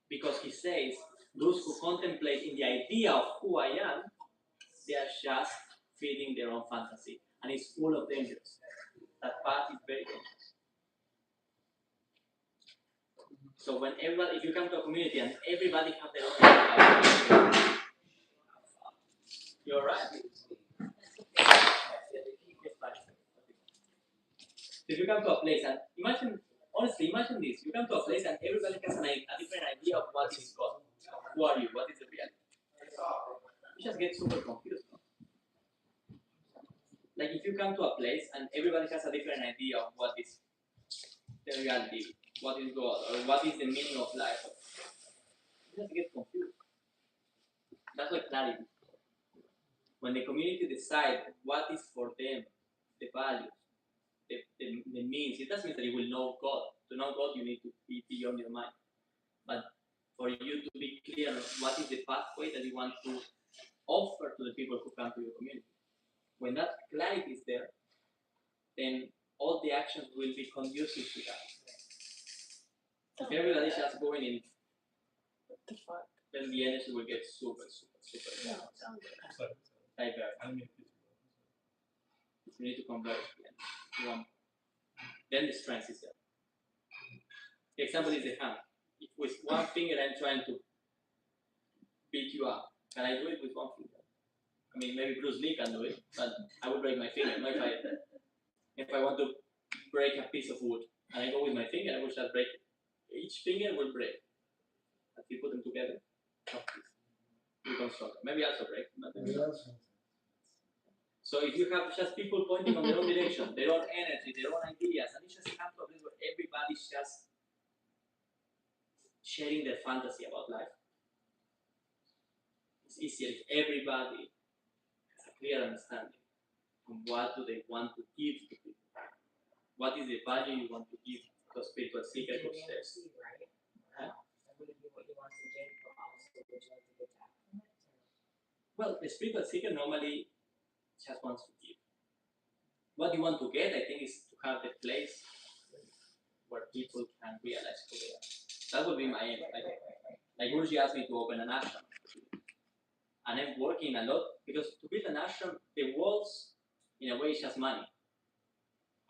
Because He says, those who contemplate in the idea of who I am, they are just feeding their own fantasy. And it's full of dangers. That path is very dangerous. So when everybody, if you come to a community and everybody have their own idea, you're right. If you come to a place and imagine this, you come to a place and everybody has a different idea of what is God. Who are you? What is the reality? You just get super confused. Like if you come to a place and everybody has a different idea of what is the reality, what is God, or what is the meaning of life, you just get confused. That's like clarity. When the community decides what is for them, the values, the means, it doesn't mean that you will know God. To know God, you need to be beyond your mind. But for you to be clear on what is the pathway that you want to offer to the people who come to your community. When that clarity is there, then all the actions will be conducive to that. If everybody's just going in, What the fuck? then the energy will get super No, diverse. You need to converge again. Then the strength is there. The example is the hand. If with one finger I'm trying to beat you up, can I do it with one finger? I mean, maybe Bruce Lee can do it, but I would break my finger. No, if I want to break a piece of wood and I go with my finger, I will just break it. Each finger will break. If you put them together, you can struggle. Maybe also break. So if you have just people pointing on their own direction, their own energy, their own ideas, and it just comes to a place where everybody's just sharing their fantasy about life. It's easier if everybody has a clear understanding on what do they want to give to people. What is the value you want to give to a spiritual seeker upstairs? Right? That wouldn't be what you want to gain, but also what you want to get back from it. Well, the spiritual seeker normally just wants to give. What you want to get, I think, is to have the place where people can realize who they are. That would be my aim. Like Guruji asked me to open an ashram. And I'm working a lot because to build an ashram, the walls, in a way, is just money.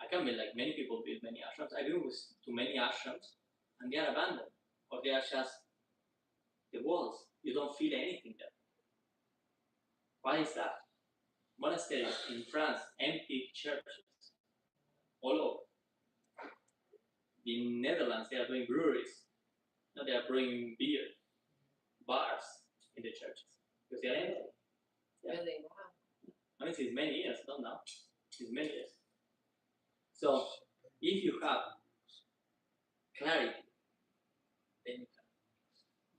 I can build, like many people build many ashrams. I've been to many ashrams and they are abandoned or they are just the walls. You don't feel anything there. Why is that? Monasteries in France, empty churches all over. In Netherlands, they are doing breweries. Now they are brewing beer, bars in the churches because they are empty. Yeah. Really? Wow. I mean, since many years, not now. Since many years. So, if you have clarity, then you can.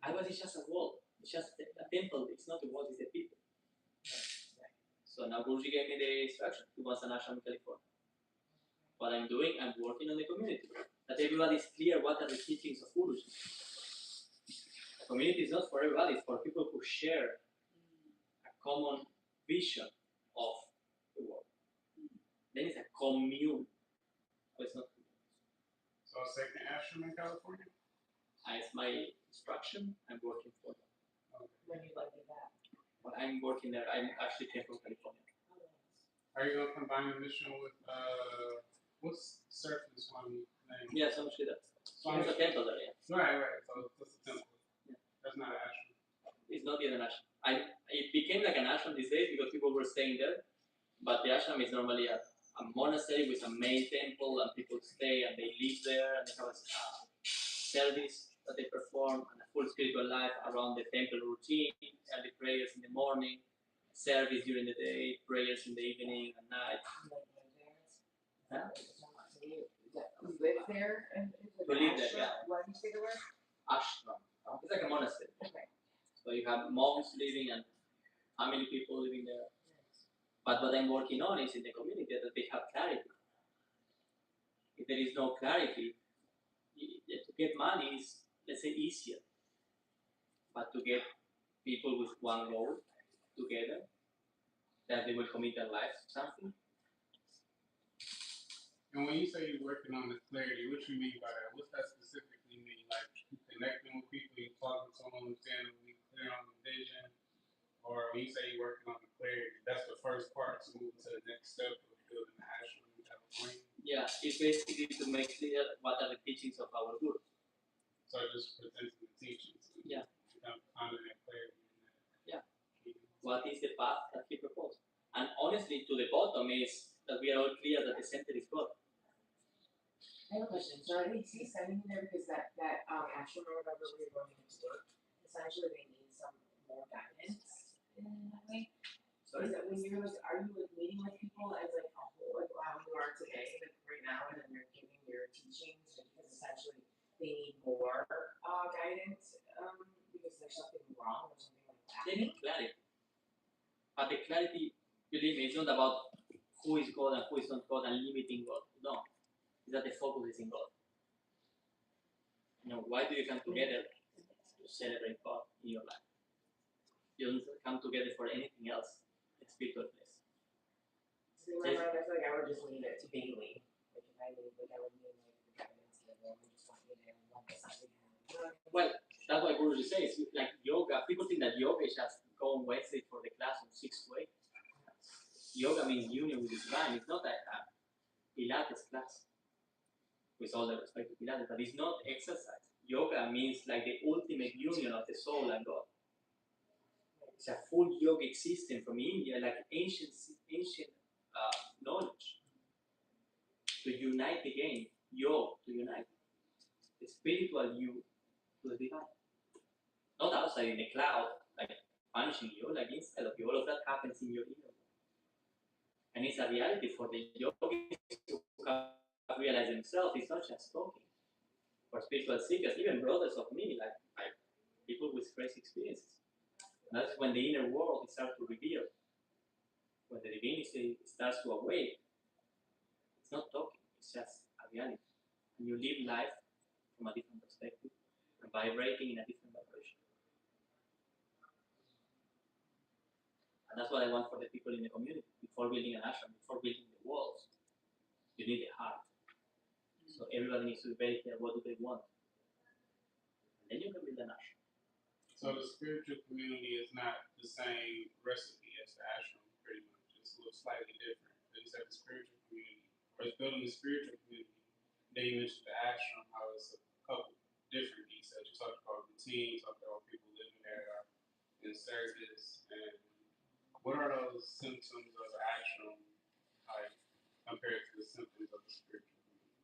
Otherwise, it's just a wall. It's just a temple. It's not a wall, it's the people. So now Guruji gave me the instruction. He wants an ashram in California. What I'm doing, I'm working on the community. That everybody is clear what are the teachings of Guruji. The community is not for everybody, it's for people who share a common vision of the world. Then it's a commune. But it's not. So second ashram in California? It's my instruction. I'm working for them. When you like that. But I'm working there. I actually came from California. Are you gonna combine the mission with what's Surfing Swami name? Yeah, some shit. Swami. There's a temple there. Yeah. Right. So that's a temple. Yeah. That's not an ashram. It's not yet an ashram. It became like an ashram these days because people were staying there. But the ashram is normally a monastery with a main temple, and people stay and they live there, and they have a service that they perform, and a full spiritual life around the temple routine, early prayers in the morning, service during the day, prayers in the evening and night. Huh? You live there and To live there, yeah. Why do you say the word? Ashram. It's like a monastery. Okay. So you have monks living and family people living there. But what I'm working on is in the community that they have clarity. If there is no clarity, to get money is, let's say, easier. But to get people with one goal together, that they will commit their lives to something. And when you say you're working on the clarity, what you mean by that? What's that specifically mean? Like you connecting with people, you talking to someone, understanding, we clear on the vision, or when you say you're working on the clarity, that's the first part to move to the next step of building the ashram in California. Yeah, it's basically to make clear what are the teachings of our Guru. So just presenting the teachings. Yeah. Kind of finding that clarity. Yeah. What is the path that he proposed? And honestly, to the bottom is that we are all clear that the center is God. I have a question. So are they sending you there because that ashram or whatever where you're going into work, essentially they need some more guidance in a way? Sorry? Is that when you're like, are you like meeting with people as like a whole, like how you are today, like right now, and then you're giving your teachings because essentially they need more guidance because there's something wrong or something like that? They need clarity. But the clarity, believe me, it's not about who is God and who is not God and limiting God. No. It's that the focus is in God. You know, why do you come together to celebrate God in your life? You don't come together for anything else in spiritual place. So in my mind, I feel like I would just leave it to daily. Like if I leave, like I would need like the guidance and then just want me to want this Well, that's why Guruji says, like yoga, people think that yoga is just go on Wednesday for the class on 6 to 8. Yoga means union with the divine. It's not like a Pilates class. With all the respect to Pilates, but it's not exercise. Yoga means like the ultimate union of the soul and God. It's a full yogic system from India, like ancient knowledge. To unite again, yoga to unite. The spiritual you to the divine. Not outside in the cloud, like punishing you, like inside of you. All of that happens in your inner. And it's a reality for the yogis to have realized themselves. It's not just talking. For spiritual seekers, even brothers of me, like people with crazy experiences. And that's when the inner world starts to reveal. When the divinity starts to awake, it's not talking, it's just a reality. And you live life from a different perspective and vibrating in a different vibration. And that's what I want for the people in the community. Before building an ashram, before building the walls, you need a heart. So everybody needs to be very clear, what do they want? And then you can build an ashram. So the spiritual community is not the same recipe as the ashram, pretty much. It's a little slightly different. But you said the spiritual community, or it's building the spiritual community. Then you mentioned the ashram, how it's a couple different pieces. You talked about routine, you talked about people living there in service, and what are those symptoms of the ashram like compared to the symptoms of the spiritual community?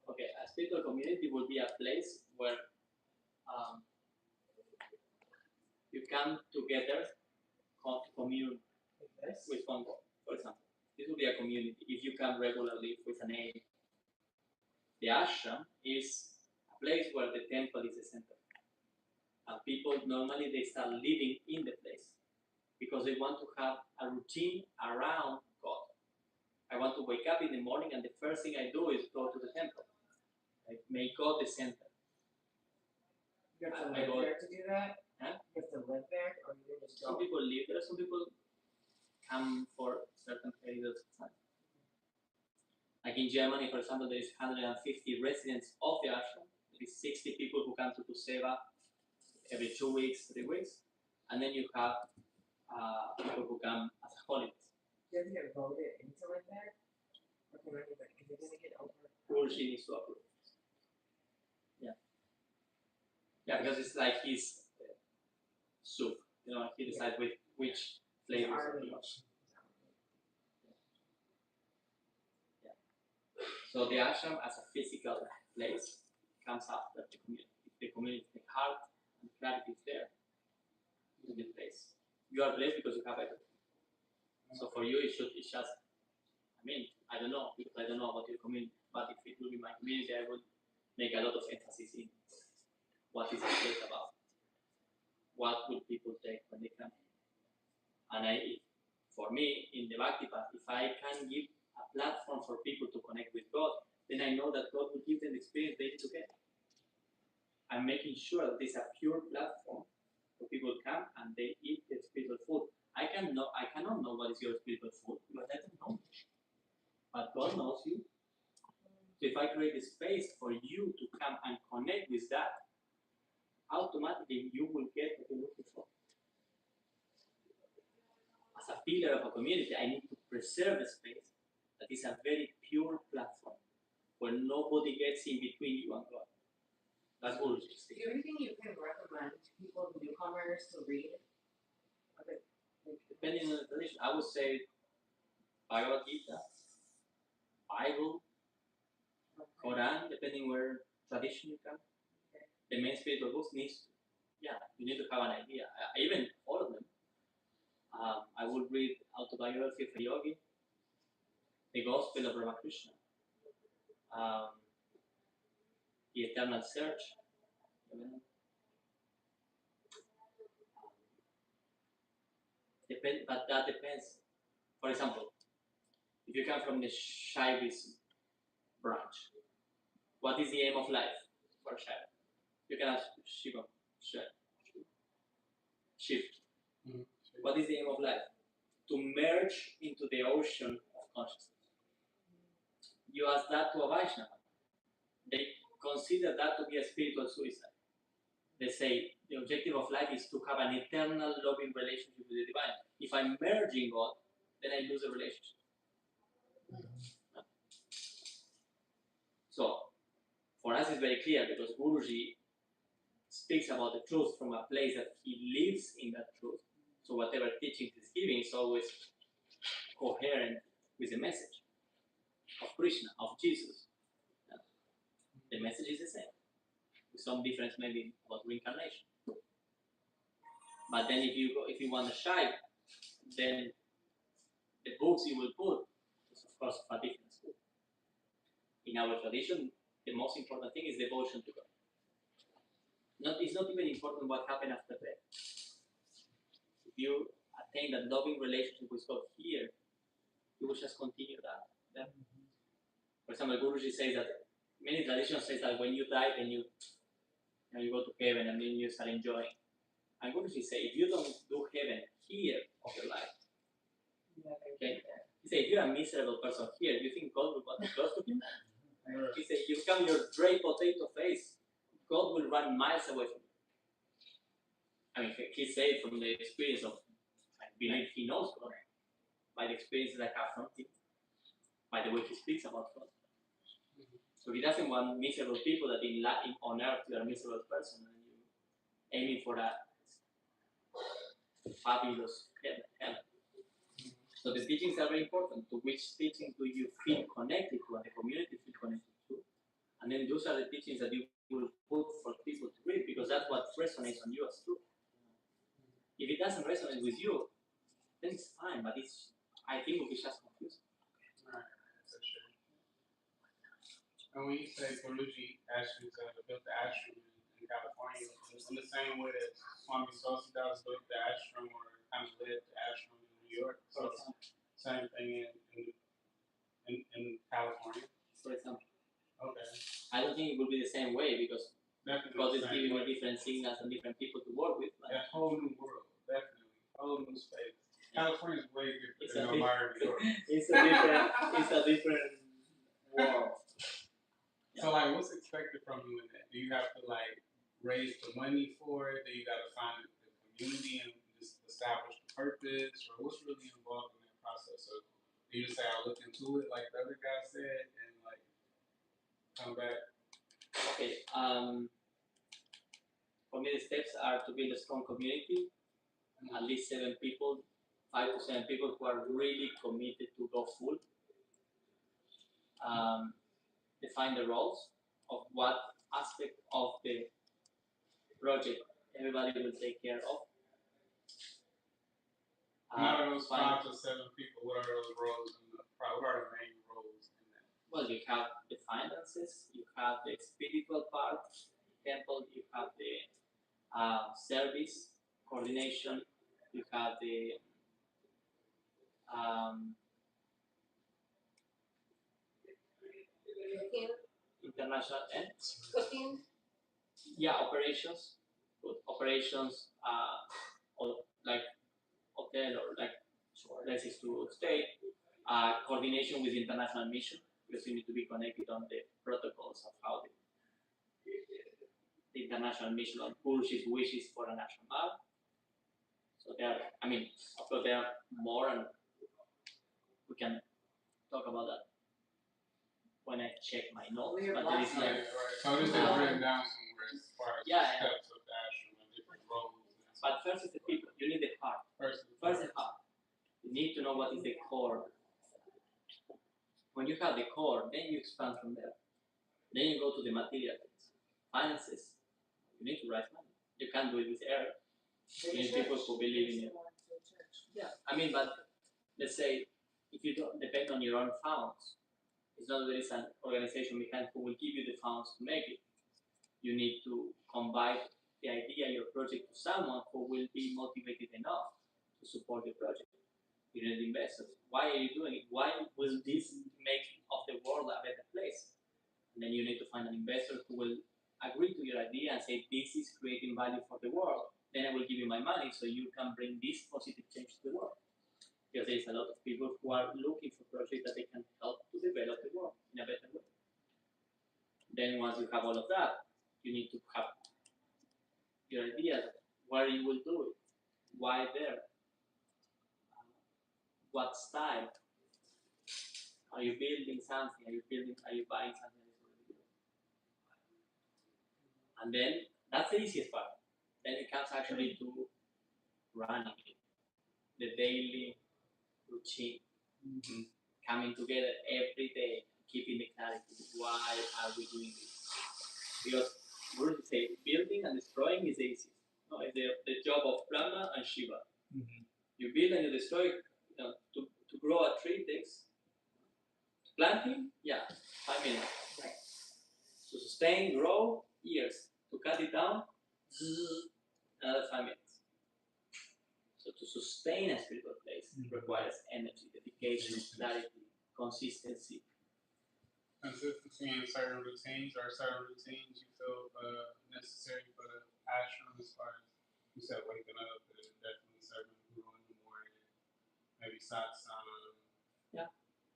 Okay, a spiritual community will be a place where you come together to commune with one God, for example. This will be a community if you come regularly with an aim. The ashram is a place where the temple is the center. And people normally they start living in the place because they want to have a routine around God. I want to wake up in the morning and the first thing I do is go to the temple. I make God the center. You have to live there to do that? Huh? You have to live there, or you can just go? Some people live there, some people come for certain periods of time. Like in Germany, for example, there is 150 residents of the ashram. There is 60 people who come to Seva every 2 weeks, 3 weeks. And then you have people who come as holidays. Do you have to get voted into live there? Or can anybody, because they're going to get over? She needs to approve. Yeah, because it's like his soup. You know, he decides with which flavors he wants. Yeah. So the ashram as a physical place comes after the community. If the community, the heart and clarity is there, in the place. You are blessed because you have everything. So for you, it's just, I mean, I don't know, because I don't know about your community, but if it will be my community, I would make a lot of emphasis in what is the place about. What will people take when they come? And for me, in the Bhakti path, if I can give a platform for people to connect with God, then I know that God will give them the experience they need to get. I'm making sure that this is a pure platform where people come and they eat the spiritual food. I cannot know what is your spiritual food because I don't know. But God knows you. So if I create a space for you to come and connect with that, automatically you will get what you're looking for. As a pillar of a community, I need to preserve a space that is a very pure platform where nobody gets in between you and God. That's all. Is there anything you can recommend to people, newcomers, to read? Okay. Depending on the tradition, I would say Bhagavad Gita, Bible, Quran, depending where tradition you come. The main spiritual books you need to have an idea. Even all of them. I would read Autobiography of a Yogi, The Gospel of Ramakrishna, The Eternal Search. But that depends. For example, if you come from the Shaivism branch, what is the aim of life for Shaiva? You can ask Shiva. Shift. Mm-hmm. What is the aim of life? To merge into the ocean of consciousness. You ask that to a Vaishnava. They consider that to be a spiritual suicide. They say the objective of life is to have an eternal loving relationship with the divine. If I'm merging God, then I lose the relationship. So, for us it's very clear because Guruji speaks about the truth from a place that he lives in that truth. So whatever teaching he's giving is always coherent with the message of Krishna, of Jesus. The message is the same, with some difference maybe about reincarnation. But then if you want to shy, then the books you will put is of course of a different school. In our tradition, the most important thing is devotion to God. It's not even important what happened after death. If you attain that loving relationship with God here, you will just continue that. For example, Guruji says that many traditions say that when you die, then you go to heaven and then you start enjoying. And Guruji say if you don't do heaven here of your life, Okay. He said, if you're a miserable person here, you think God will want to close to him? He said, you become your dry potato face, God will run miles away from you. I mean, he said from the experience of, I believe he knows God, by the experiences I have from him, by the way he speaks about God. So he doesn't want miserable people that on earth you are a miserable person and you aiming for that fabulous heaven. So the teachings are very important. To which teaching do you feel connected to and the community feel connected to? And then those are the teachings that you will put for people to read because that's what resonates on you as truth. If it doesn't resonate with you, then it's fine, but I think it will be just confusing. Right, for sure. And when you say Guruji actually built the ashram in California, in the same way that Swami Sosidas built the ashram or kind of led the ashram in New York, so same thing in California. For example. Okay. I don't think it will be the same way because God is giving me different signals and different people to work with. A whole new world, definitely. A whole new space. California is way different than Omar, New York. It's a different world. So like, what's expected from you in that? Do you have to like raise the money for it? Do you got to find the community and just establish the purpose, or what's really involved in that process? So do you just say, "I'll look into it," like the other guy said, and like come back? Okay. For me, the steps are to build a strong community, at least 7 people, 5 to 7 people who are really committed to go full. Define the roles of what aspect of the project everybody will take care of. Out of those 5 to 7 people, what are those roles? What are the main roles in that? Well, you have the finances, you have the spiritual part, the temple, you have the service, coordination, you have the international and Cooking. Yeah, operations, or like hotel or like places to stay, coordination with international mission because you need to be connected on the protocols of how the international mission on pushes wishes for a national map. So there are, of course there are more and we can talk about that when I check my notes. But there is like, so this is written down somewhere as far as steps of the ashram and different roles. But first is the people. You need the heart. First the heart. You need to know what is the core. When you have the core, then you expand from there. Then you go to the material things. Finances. You need to raise money. You can't do it with air. You need people who believe in it. Yeah. But let's say if you don't depend on your own funds, it's not that there is an organization behind who will give you the funds to make it. You need to combine the idea, your project, to someone who will be motivated enough to support your project. You need investors. Why are you doing it? Why will this make of the world a better place? And then you need to find an investor who will agree to your idea and say, this is creating value for the world. Then I will give you my money so you can bring this positive change to the world. Because there's a lot of people who are looking for projects that they can help to develop the world in a better way. Then once you have all of that, you need to have your idea where you will do it, why there, what style. Are you building something? Are you buying something that's already built? And then that's the easiest part. Then it comes actually to running it, the daily routine. Mm-hmm. Coming together every day, keeping the clarity. Why are we doing this? Because we say building and destroying is easy. No, it's the job of Brahma and Shiva. Mm-hmm. You build and you destroy. To grow a tree takes planting, 5 minutes. Right. To sustain, grow, years. To cut it down, another 5 minutes. So to sustain a spiritual place requires energy, dedication, clarity, consistency. Consistency in certain routines you feel necessary for the ashram as far as you said waking up and definitely serving Guru in the morning, maybe satsang. Yeah.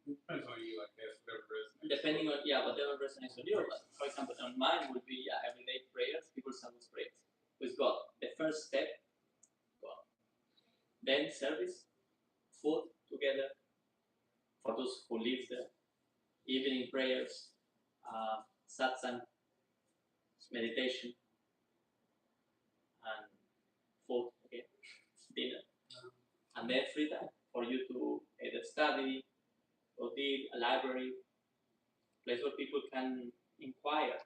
Depends on you, I guess, whatever resonates. Depending on, whatever resonates with you. But for example, on mine would be everyday prayers, people Sabbath prayers with God. The first step, God. Then service, food together for those who live there, evening prayers, satsang, meditation, and food, okay, dinner. And then free time for you to either study or read, a library, place where people can inquire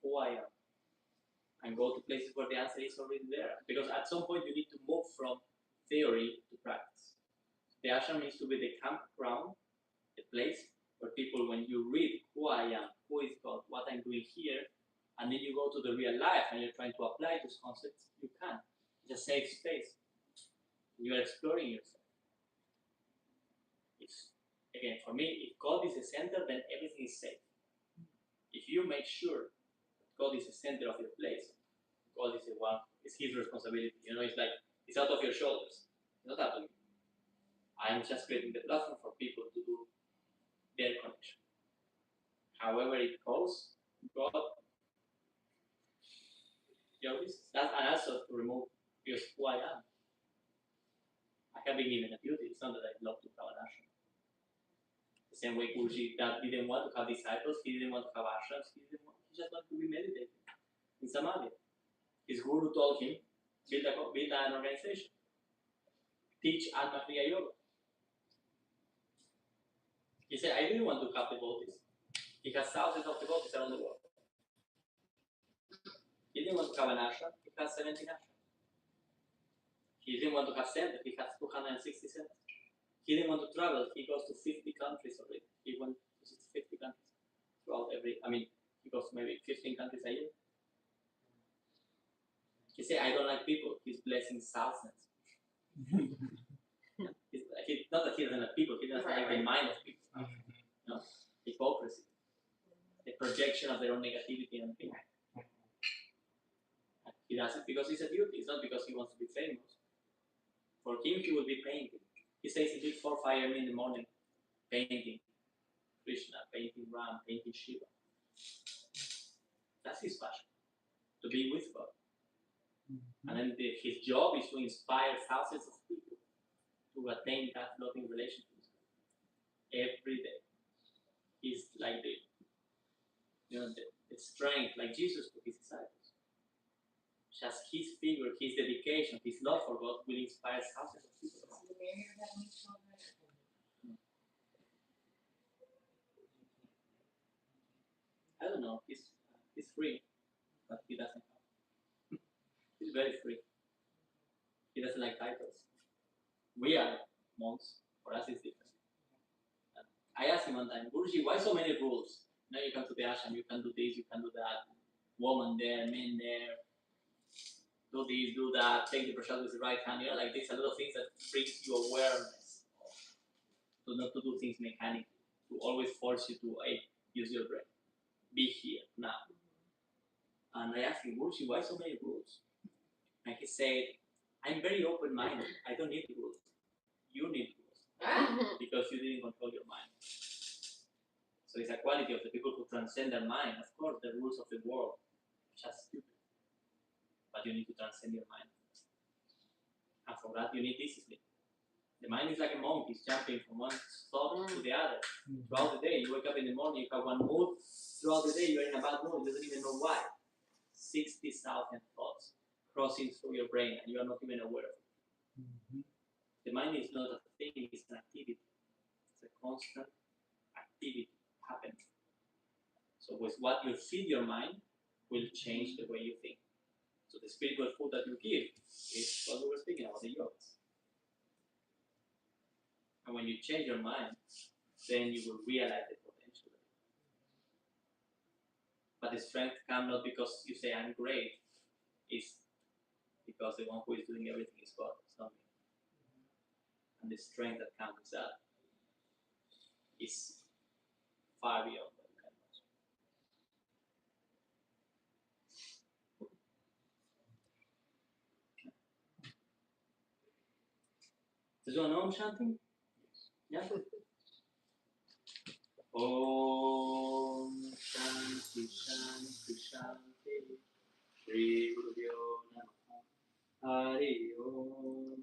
who I am and go to places where the answer is already there. Because at some point you need to move from theory to practice. The ashram needs to be the campground, the place where people, when you read who I am, who is God, what I'm doing here, and then you go to the real life and you're trying to apply those concepts, you can. It's a safe space. You are exploring yourself. Again, for me, if God is the center, then everything is safe. If you make sure that God is the center of your place, God is the one, it's his responsibility. It's like, it's out of your shoulders. It's not up to me. I'm just creating the platform for people to do their connection. However it goes, God, that, and also to remove, because who I am. I have been given a duty. It's not that I love to have an ashram. The same way Guruji that didn't want to have disciples, he didn't want to have ashrams, he just wanted to be meditating in Samadhi. His guru told him, build an organization, teach Atma Kriya Yoga. He said, I didn't want to have devotees. He has thousands of devotees around the world. He didn't want to have an ashram, he has 17 ashrams. He didn't want to have centers, he has 260 centers. He didn't want to travel, he goes to 50 countries already. He went to 50 countries throughout he goes to maybe 15 countries a year. He said, I don't like people, he's blessing thousands. Not that he doesn't like people, he doesn't like the mind of people. Hypocrisy. The projection of their own negativity on people. He does it because it's a duty, it's not because he wants to be famous. For him, he will be painting. He says he did 4-5 a.m. in the morning, painting Krishna, painting Ram, painting Shiva. That's his passion, to be with God. And then his job is to inspire thousands of people to attain that loving relationship every day. He's like the strength, like Jesus to his disciples. Just his figure, his dedication, his love for God will inspire thousands of people. I don't know. He's free, but he doesn't have. He's very free. He doesn't like titles. We are monks. For us, it's different. I asked him one time, Guruji, why so many rules? Now you come to the ashram, you can do this, you can do that. Woman there, men there. Do this, do that. Take the prasad with the right hand. Like this, a lot of things that brings you awareness. To not to do things mechanically. To always force you to use your brain. Be here now. And I asked him, Guruji, why so many rules? And he said, I'm very open-minded. I don't need rules. You need rules. Because you didn't control your mind. So it's a quality of the people who transcend their mind. Of course, the rules of the world are just stupid. But you need to transcend your mind. And for that, you need discipline. The mind is like a monkey, it's jumping from one thought to the other. Throughout the day, you wake up in the morning, you have one mood. Throughout the day, you're in a bad mood. You don't even know why. 60,000 thoughts crossing through your brain, and you are not even aware of it. The mind is not a thing, it's an activity. It's a constant activity happening. So with what you feed your mind will change the way you think. So the spiritual food that you give is what we were speaking about, the yogas. And when you change your mind, then you will realize the potential. But the strength comes not because you say I'm great, it's because the one who is doing everything is God, it's not me. And the strength that comes with that is far beyond what you can imagine. Does anyone know I'm chanting? Yeah. Om Shanti Shanti Shanti Shri Guru Namaha Hari Om